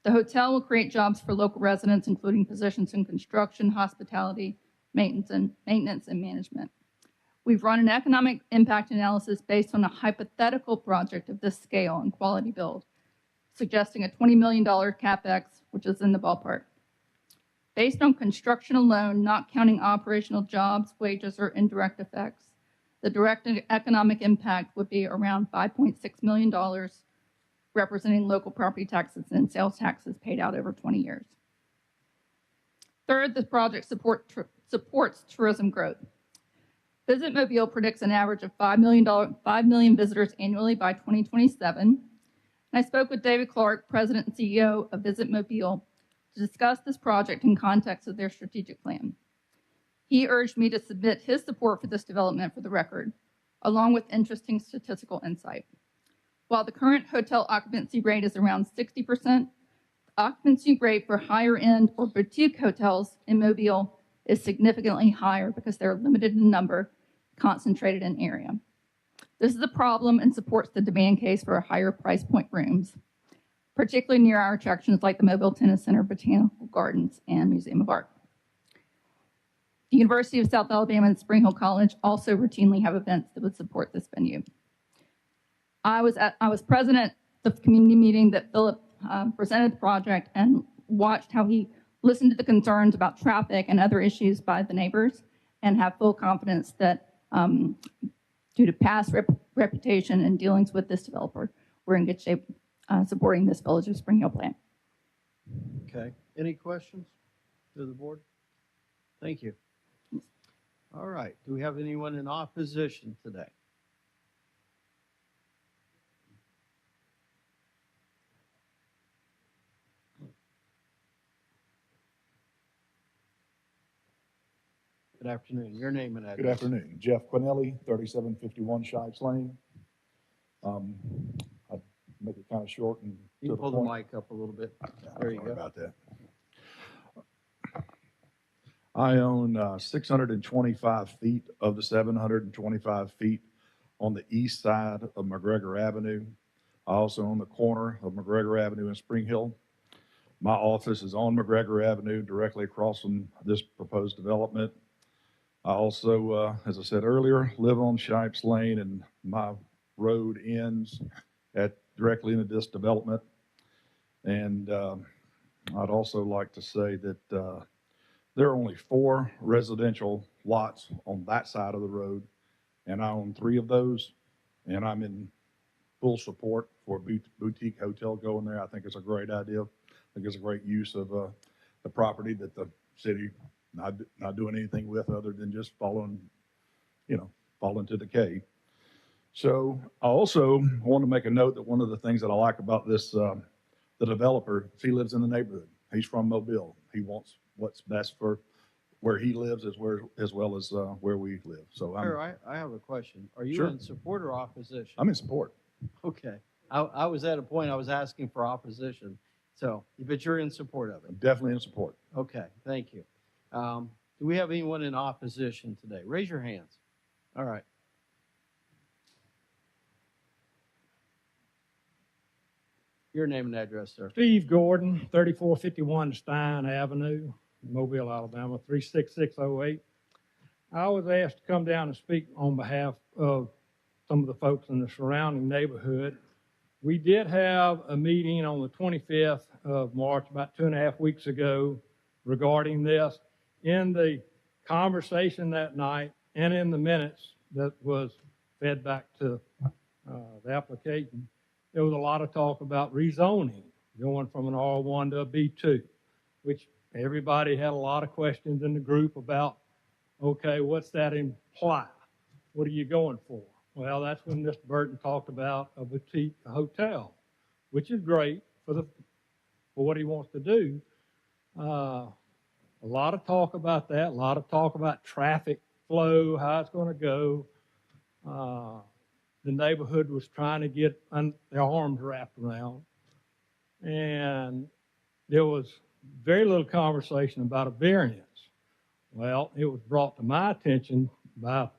The hotel will create jobs for local residents, including positions in construction, hospitality, maintenance, and management. We've run an economic impact analysis based on a hypothetical project of this scale and quality build, suggesting a $20 million CapEx, which is in the ballpark. Based on construction alone, not counting operational jobs, wages, or indirect effects, the direct economic impact would be around $5.6 million, representing local property taxes and sales taxes paid out over 20 years. Third, this project supports tourism growth. Visit Mobile predicts an average of 5 million visitors annually by 2027. And I spoke with David Clark, President and CEO of Visit Mobile, to discuss this project in context of their strategic plan. He urged me to submit his support for this development for the record, along with interesting statistical insight. While the current hotel occupancy rate is around 60%, the occupancy rate for higher end or boutique hotels in Mobile is significantly higher because they're limited in number, concentrated in area. This is a problem and supports the demand case for higher price point rooms, particularly near our attractions like the Mobile Tennis Center, Botanical Gardens, and Museum of Art. The University of South Alabama and Spring Hill College also routinely have events that would support this venue. I was president of the community meeting that Philip presented the project and watched how he listened to the concerns about traffic and other issues by the neighbors, and have full confidence that due to past reputation and dealings with this developer, we're in good shape supporting this Village of Spring Hill plan. Okay. Any questions to the board? Thank you. All right. Do we have anyone in opposition today? Good afternoon. Your name and address. Good afternoon. Jeff Quinelli, 3751 Shipes Lane. I'll make it kind of short and You to can the pull the point. mic up a little bit. There you Sorry go. about that. I own 625 feet of the 725 feet on the east side of McGregor Avenue. I also own the corner of McGregor Avenue and Spring Hill. My office is on McGregor Avenue, directly across from this proposed development. I also, as I said earlier, live on Shipes Lane, and my road ends directly into this development. And I'd also like to say that there are only 4 residential lots on that side of the road, and I own 3 of those, and I'm in full support for a boutique hotel going there. I think it's a great idea. I think it's a great use of the property that the city not doing anything with other than just falling to decay. So I also want to make a note that one of the things that I like about this, the developer, he lives in the neighborhood. He's from Mobile. He wants what's best for where he lives as well as where we live. So I have a question. Are you Sure. in support or opposition? I'm in support. Okay. I was at a point I was asking for opposition. So, but you're in support of it. I'm definitely in support. Okay, thank you. Do we have anyone in opposition today? Raise your hands. All right. Your name and address, sir. Steve Gordon, 3451 Stein Avenue, Mobile, Alabama, 36608. I was asked to come down and speak on behalf of some of the folks in the surrounding neighborhood. We did have a meeting on the 25th of March, about 2.5 weeks ago, regarding this. In the conversation that night and in the minutes that was fed back to the application, there was a lot of talk about rezoning, going from an R1 to a B2, which everybody had a lot of questions in the group about, okay, what's that imply? What are you going for? Well, that's when Mr. Burton talked about a boutique hotel, which is great for what he wants to do. A lot of talk about that, a lot of talk about traffic flow, how it's going to go. The neighborhood was trying to get their arms wrapped around. And there was very little conversation about a variance. Well, it was brought to my attention by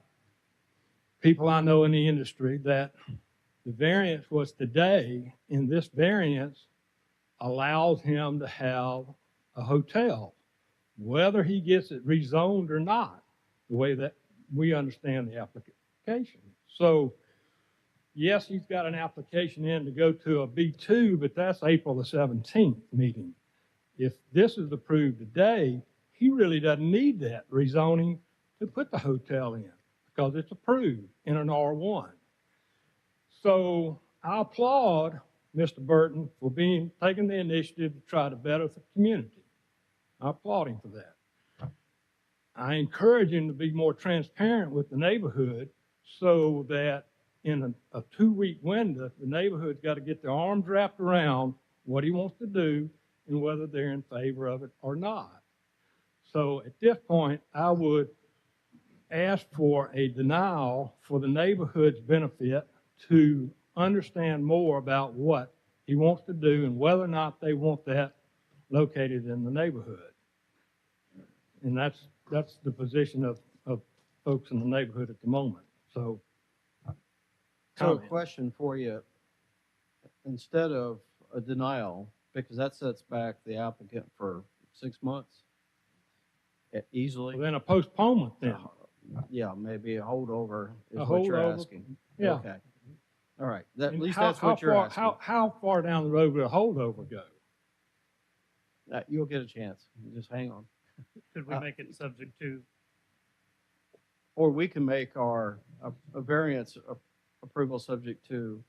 people I know in the industry that the variance was today, and this variance allows him to have a hotel, whether he gets it rezoned or not, the way that we understand the application. So, yes, he's got an application in to go to a B2, but that's April the 17th meeting. If this is approved today, he really doesn't need that rezoning to put the hotel in because it's approved in an R1. So I applaud Mr. Burton for taking the initiative to try to better the community. I applaud him for that. I encourage him to be more transparent with the neighborhood so that in a 2-week window, the neighborhood's got to get their arms wrapped around what he wants to do and whether they're in favor of it or not. So at this point, I would ask for a denial for the neighborhood's benefit to understand more about what he wants to do and whether or not they want that located in the neighborhood. And that's the position of folks in the neighborhood at the moment. So, So a comment. question for you, instead of a denial, because that sets back the applicant for 6 months easily. Well, then a postponement then. Yeah, maybe a holdover is A what you're holdover, asking. yeah. Okay. All right, at And least how- that's what you're how asking. far, How far down the road will a holdover go? You'll get a chance. Just hang on. Could we make it subject to? Or we can make a variance approval subject to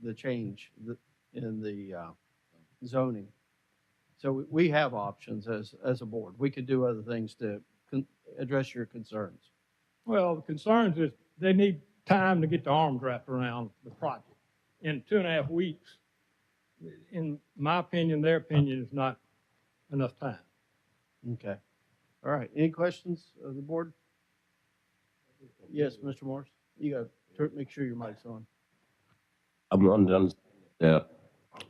the change in the zoning. So we have options as a board. We could do other things to address your concerns. Well, the concerns is they need time to get their arms wrapped around the project. In 2.5 weeks, in my opinion, their opinion is not enough time. Okay. All right. Any questions of the board? Yes, Mr. Morris. You got to make sure your mic's on. I'm on the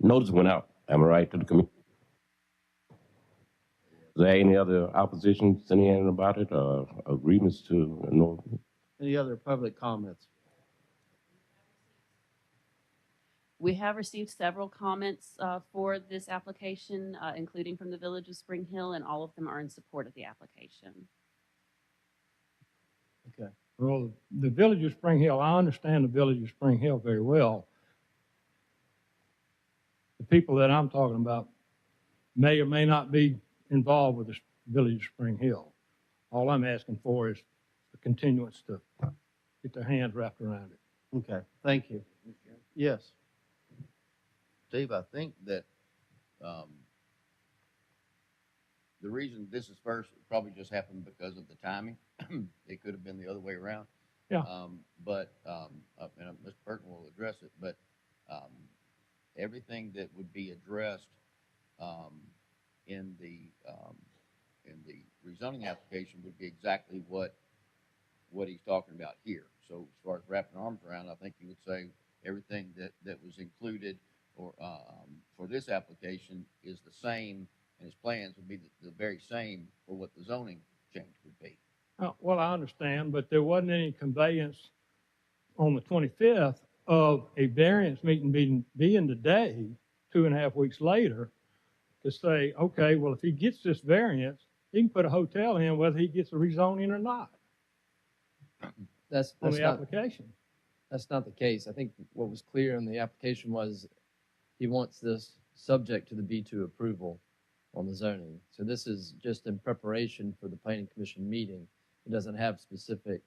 notice went out, am I right, to the committee? Is there any other opposition anything about it, or agreements to, no? Any other public comments? We have received several comments for this application, including from the Village of Spring Hill, and all of them are in support of the application. Okay. Well, the Village of Spring Hill, I understand the Village of Spring Hill very well. The people that I'm talking about may or may not be involved with the Village of Spring Hill. All I'm asking for is a continuance to get their hands wrapped around it. Okay. Thank you. Yes. Steve, I think that the reason this is first probably just happened because of the timing. It could have been the other way around. Yeah. And Mr. Burton will address it, but everything that would be addressed in the rezoning application would be exactly what he's talking about here. So as far as wrapping arms around, I think you would say everything that was included or for this application is the same, and his plans would be the very same for what the zoning change would be. Well, I understand, but there wasn't any conveyance on the 25th of a variance meeting being today, 2.5 weeks later, to say, okay, well, if he gets this variance, he can put a hotel in whether he gets a rezoning or not That's on the not, application. that's not the case. I think what was clear in the application was he wants this subject to the B2 approval on the zoning. So this is just in preparation for the planning commission meeting. It doesn't have specific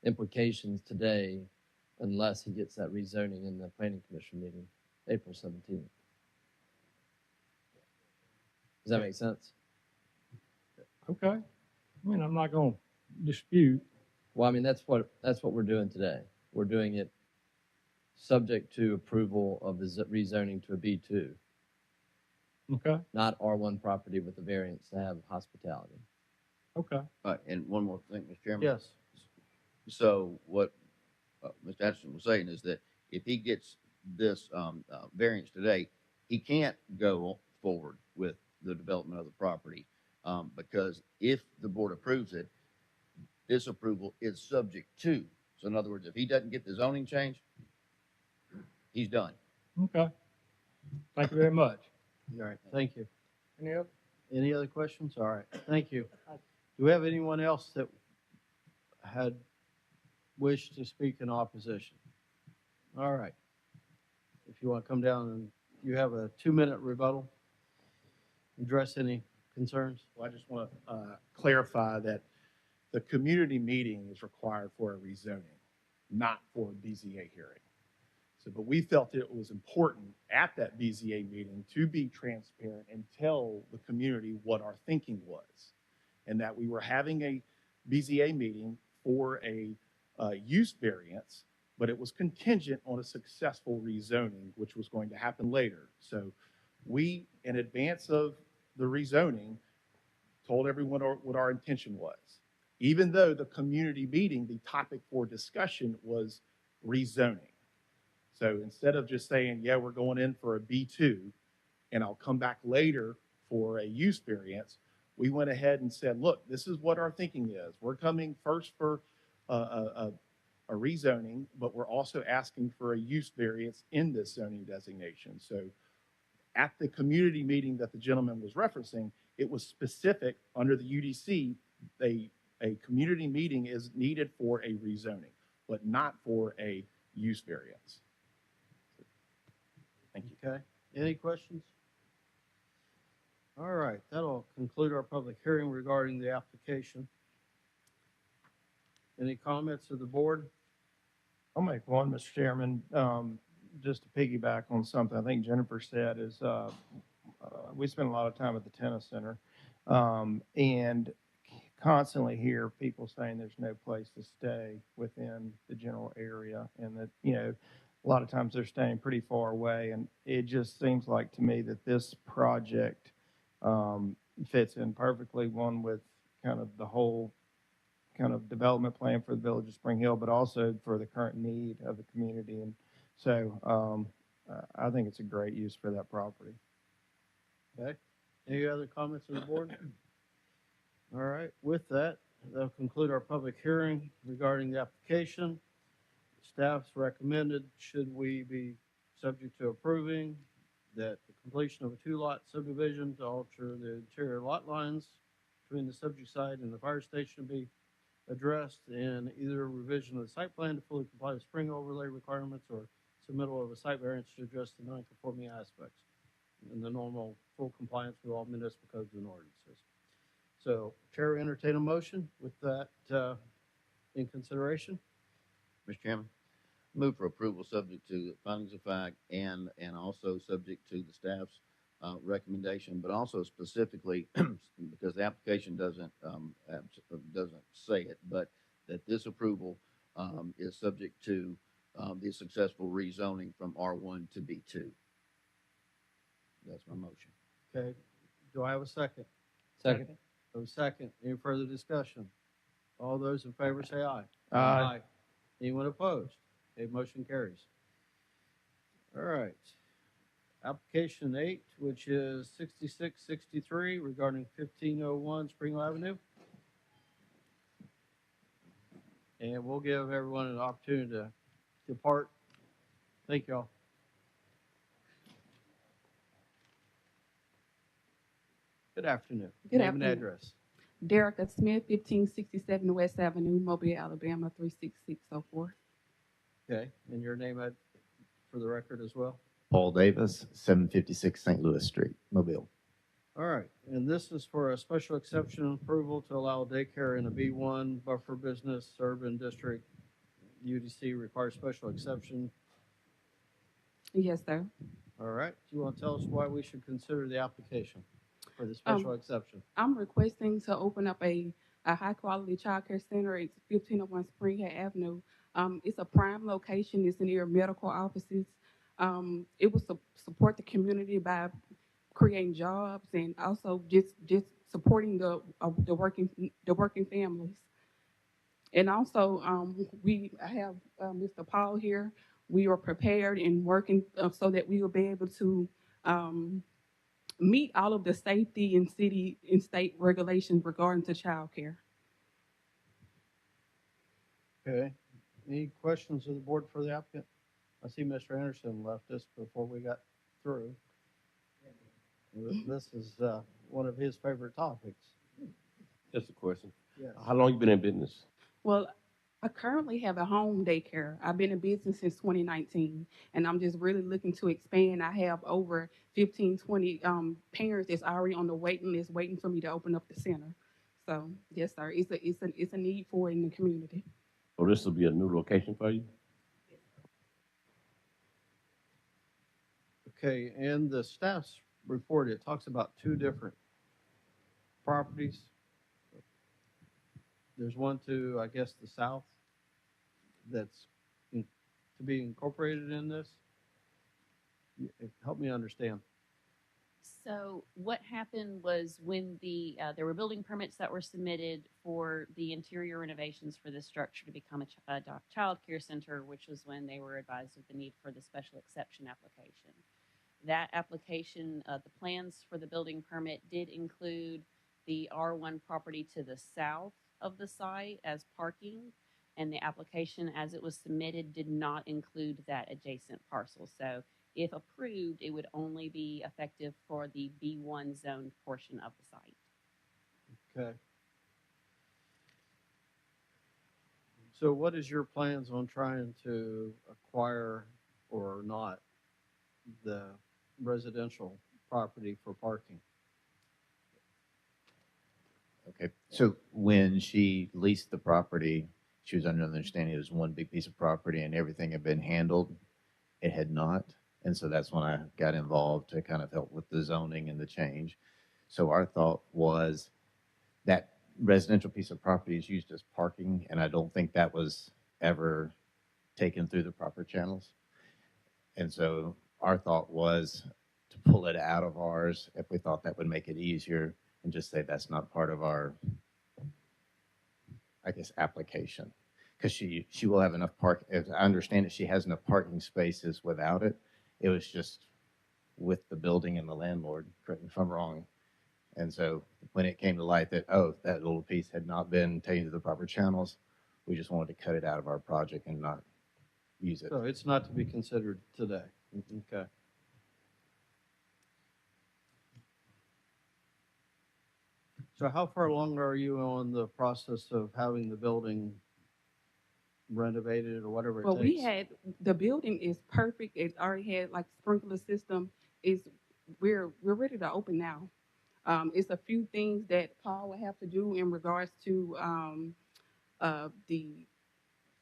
implications today unless he gets that rezoning in the planning commission meeting, April 17th. Does that make sense? Okay. I mean, I'm not going to dispute. Well, I mean, that's what we're doing today. We're doing it subject to approval of the rezoning to a B2. Okay. Not R1 property with the variance to have hospitality. Okay. And one more thing, Mr. Chairman. Yes. So what Mr. Atchison was saying is that if he gets this variance today, he can't go forward with the development of the property because if the board approves it, this approval is subject to. So in other words, if he doesn't get the zoning change, he's done. Okay. Thank you very much. All right. Thank you. Any other? Any other questions? All right. Thank you. Do we have anyone else that had wished to speak in opposition? All right. If you want to come down and you have a 2-minute rebuttal, address any concerns? Well, I just want to clarify that the community meeting is required for a rezoning, not for a BZA hearing. So, but we felt it was important at that BZA meeting to be transparent and tell the community what our thinking was, and that we were having a BZA meeting for a use variance, but it was contingent on a successful rezoning, which was going to happen later. So we, in advance of the rezoning, told everyone what our intention was. Even though the community meeting, the topic for discussion was rezoning. So instead of just saying, yeah, we're going in for a B2 and I'll come back later for a use variance, we went ahead and said, look, this is what our thinking is. We're coming first for a rezoning, but we're also asking for a use variance in this zoning designation. So at the community meeting that the gentleman was referencing, it was specific under the UDC, a community meeting is needed for a rezoning, but not for a use variance. Thank you. Okay, any questions? All right, that'll conclude our public hearing regarding the application. Any comments of the board? I'll make one, Mr. Chairman, just to piggyback on something I think Jennifer said is we spend a lot of time at the tennis center and constantly hear people saying there's no place to stay within the general area, and that, you know, a lot of times they're staying pretty far away. And it just seems like to me that this project fits in perfectly, one with kind of the whole kind of development plan for the village of Spring Hill, but also for the current need of the community. And so I think it's a great use for that property. Okay, any other comments of the board? All right, with that, that'll conclude our public hearing regarding the application. Staff's recommended, should we be subject to approving, that the completion of a two-lot subdivision to alter the interior lot lines between the subject site and the fire station be addressed, and either revision of the site plan to fully comply with spring overlay requirements or submittal of a site variance to address the non-conforming aspects and the normal full compliance with all municipal codes and ordinances. So, Chair will entertain a motion with that in consideration. Mr. Chairman, move for approval subject to the findings of fact and also subject to the staff's recommendation, but also specifically because the application doesn't say it, but that this approval is subject to the successful rezoning from R1 to B2. That's my motion. Okay, do I have a second? Second. A second. Any further discussion? All those in favor say aye. Aye. Anyone opposed? Okay, motion carries. All right. Application 8, which is 6663 regarding 1501 Spring Hill Avenue. And we'll give everyone an opportunity to depart. Thank y'all. Good afternoon. Good Name and afternoon. address. Derica Smith, 1567 West Avenue, Mobile, Alabama, 36604. Okay, and your name for the record as well? Paul Davis, 756 St. Louis Street, Mobile. All right, and this is for a special exception approval to allow daycare in a B1 buffer business urban district. UDC requires special exception. Yes, sir. All right, do you want to tell us why we should consider the application for the special exception? I'm requesting to open up a high-quality child care center at 1501 Spring Hill Avenue. It's a prime location. It's near medical offices. It will support the community by creating jobs and also just supporting the working families. And also, I have Mr. Paul here. We are prepared and working so that we will be able to meet all of the safety and city and state regulations regarding to child care. Okay, any questions of the board for the applicant? I see Mr. Anderson left us before we got through. This is one of his favorite topics. Just a question. Yes. How long you been in business? Well, I currently have a home daycare. I've been in business since 2019, and I'm just really looking to expand. I have over 15, 20 parents that's already on the waiting list, waiting for me to open up the center. So, yes, sir, it's a need for it in the community. Or this will be a new location for you? Okay, and the staff's report, it talks about two different properties. There's one to, I guess, the south that's to be incorporated in this. Help me understand. So what happened was when there were building permits that were submitted for the interior renovations for this structure to become a child care center, which was when they were advised of the need for the special exception application. That application, the plans for the building permit did include the R1 property to the south of the site as parking, and the application as it was submitted did not include that adjacent parcel. So if approved, it would only be effective for the B1 zoned portion of the site. Okay. So what is your plans on trying to acquire or not the residential property for parking? Okay, so when she leased the property, she was under the understanding it was one big piece of property and everything had been handled. It had not. And so that's when I got involved to kind of help with the zoning and the change. So our thought was that residential piece of property is used as parking, and I don't think that was ever taken through the proper channels. And so our thought was to pull it out of ours if we thought that would make it easier and just say that's not part of our, I guess, application. Because she will have enough as I understand it, she has enough parking spaces without it. It was just with the building and the landlord, correct me if I'm wrong. And so when it came to light that, oh, that little piece had not been taken to the proper channels, we just wanted to cut it out of our project and not use it. So it's not to be considered today. Okay. So how far along are you on the process of having the building renovated or whatever it Well, takes? the building is perfect. It's already had like sprinkler system. We're ready to open now. It's a few things that Paul will have to do in regards to the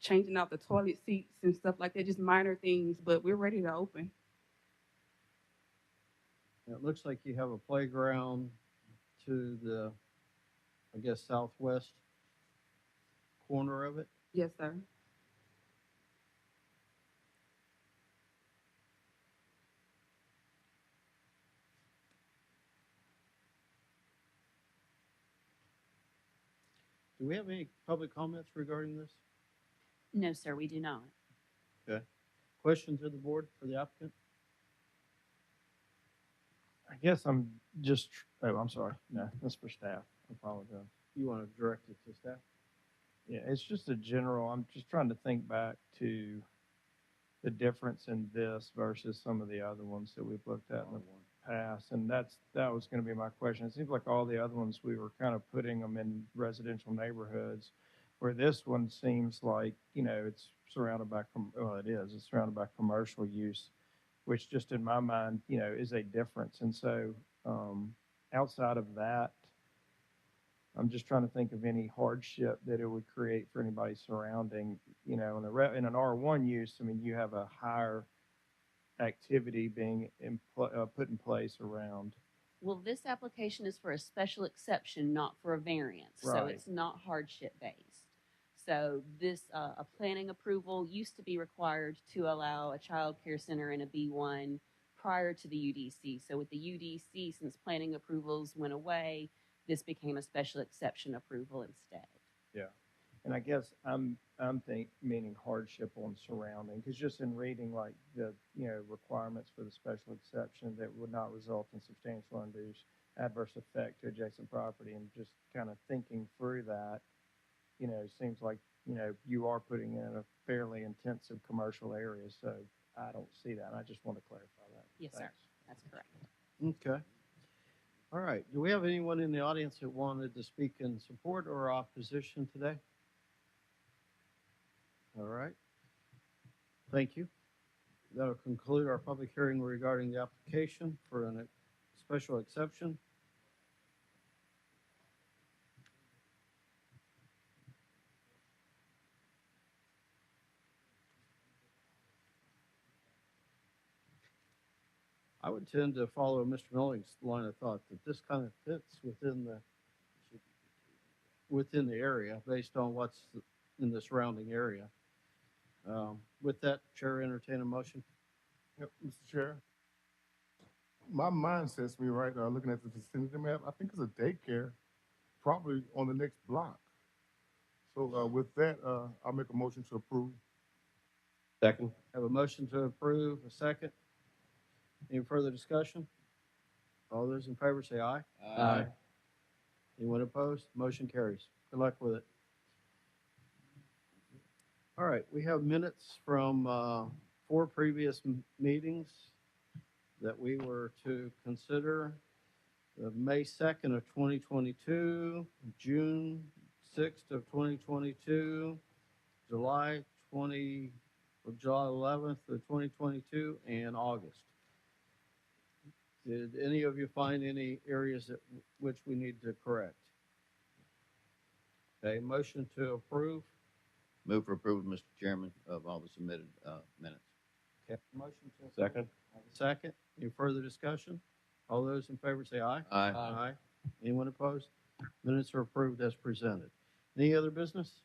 changing out the toilet seats and stuff like that, just minor things, but we're ready to open. It looks like you have a playground to the, I guess, southwest corner of it. Yes, sir. Do we have any public comments regarding this? No, sir, we do not. Okay. Questions of the board for the applicant? I guess I'm just, oh, I'm sorry. No, that's for staff. I apologize. You want to direct it to staff? Yeah, it's just a general, I'm just trying to think back to the difference in this versus some of the other ones that we've looked at in the past. And that was going to be my question. It seems like all the other ones, we were kind of putting them in residential neighborhoods, where this one seems like, it's surrounded by, it's surrounded by commercial use, which just in my mind, is a difference. And so outside of that, I'm just trying to think of any hardship that it would create for anybody surrounding, in an R1 use. I mean, you have a higher activity being put in place around. Well, this application is for a special exception, not for a variance. So Right. it's not hardship based. So this, a planning approval used to be required to allow a child care center in a B1 prior to the UDC. So with the UDC, since planning approvals went away, this became a special exception approval instead. Yeah. And I guess I'm meaning hardship on surrounding, because just in reading like the, requirements for the special exception that would not result in substantial undue adverse effect to adjacent property, and just kind of thinking through that, seems like, you are putting in a fairly intensive commercial area. So I don't see that. I just want to clarify that. Yes, Thanks. sir. That's correct. Okay. All right. Do we have anyone in the audience that wanted to speak in support or opposition today? All right. Thank you. That'll conclude our public hearing regarding the application for a special exception. I would tend to follow Mr. Milling's line of thought that this kind of fits within the area based on what's in the surrounding area. With that, Chair, entertain a motion. Yep, Mr. Chair. My mind sets me right now looking at the vicinity map. I think it's a daycare, probably on the next block. So with that, I'll make a motion to approve. Second. Have a motion to approve, a second. Any further discussion? All those in favor say aye. Aye. Anyone opposed? Motion carries. Good luck with it. All right, we have minutes from 4 previous meetings that we were to consider. The May 2nd of 2022, June 6th of 2022, July 11th of 2022, and August. Did any of you find any areas that which we need to correct? Okay, motion to approve. Move for approval, Mr. Chairman, of all the submitted minutes. Okay, motion to approve. Second. Have a second. Any further discussion? All those in favor say aye. Aye. Aye. Anyone opposed? Minutes are approved as presented. Any other business?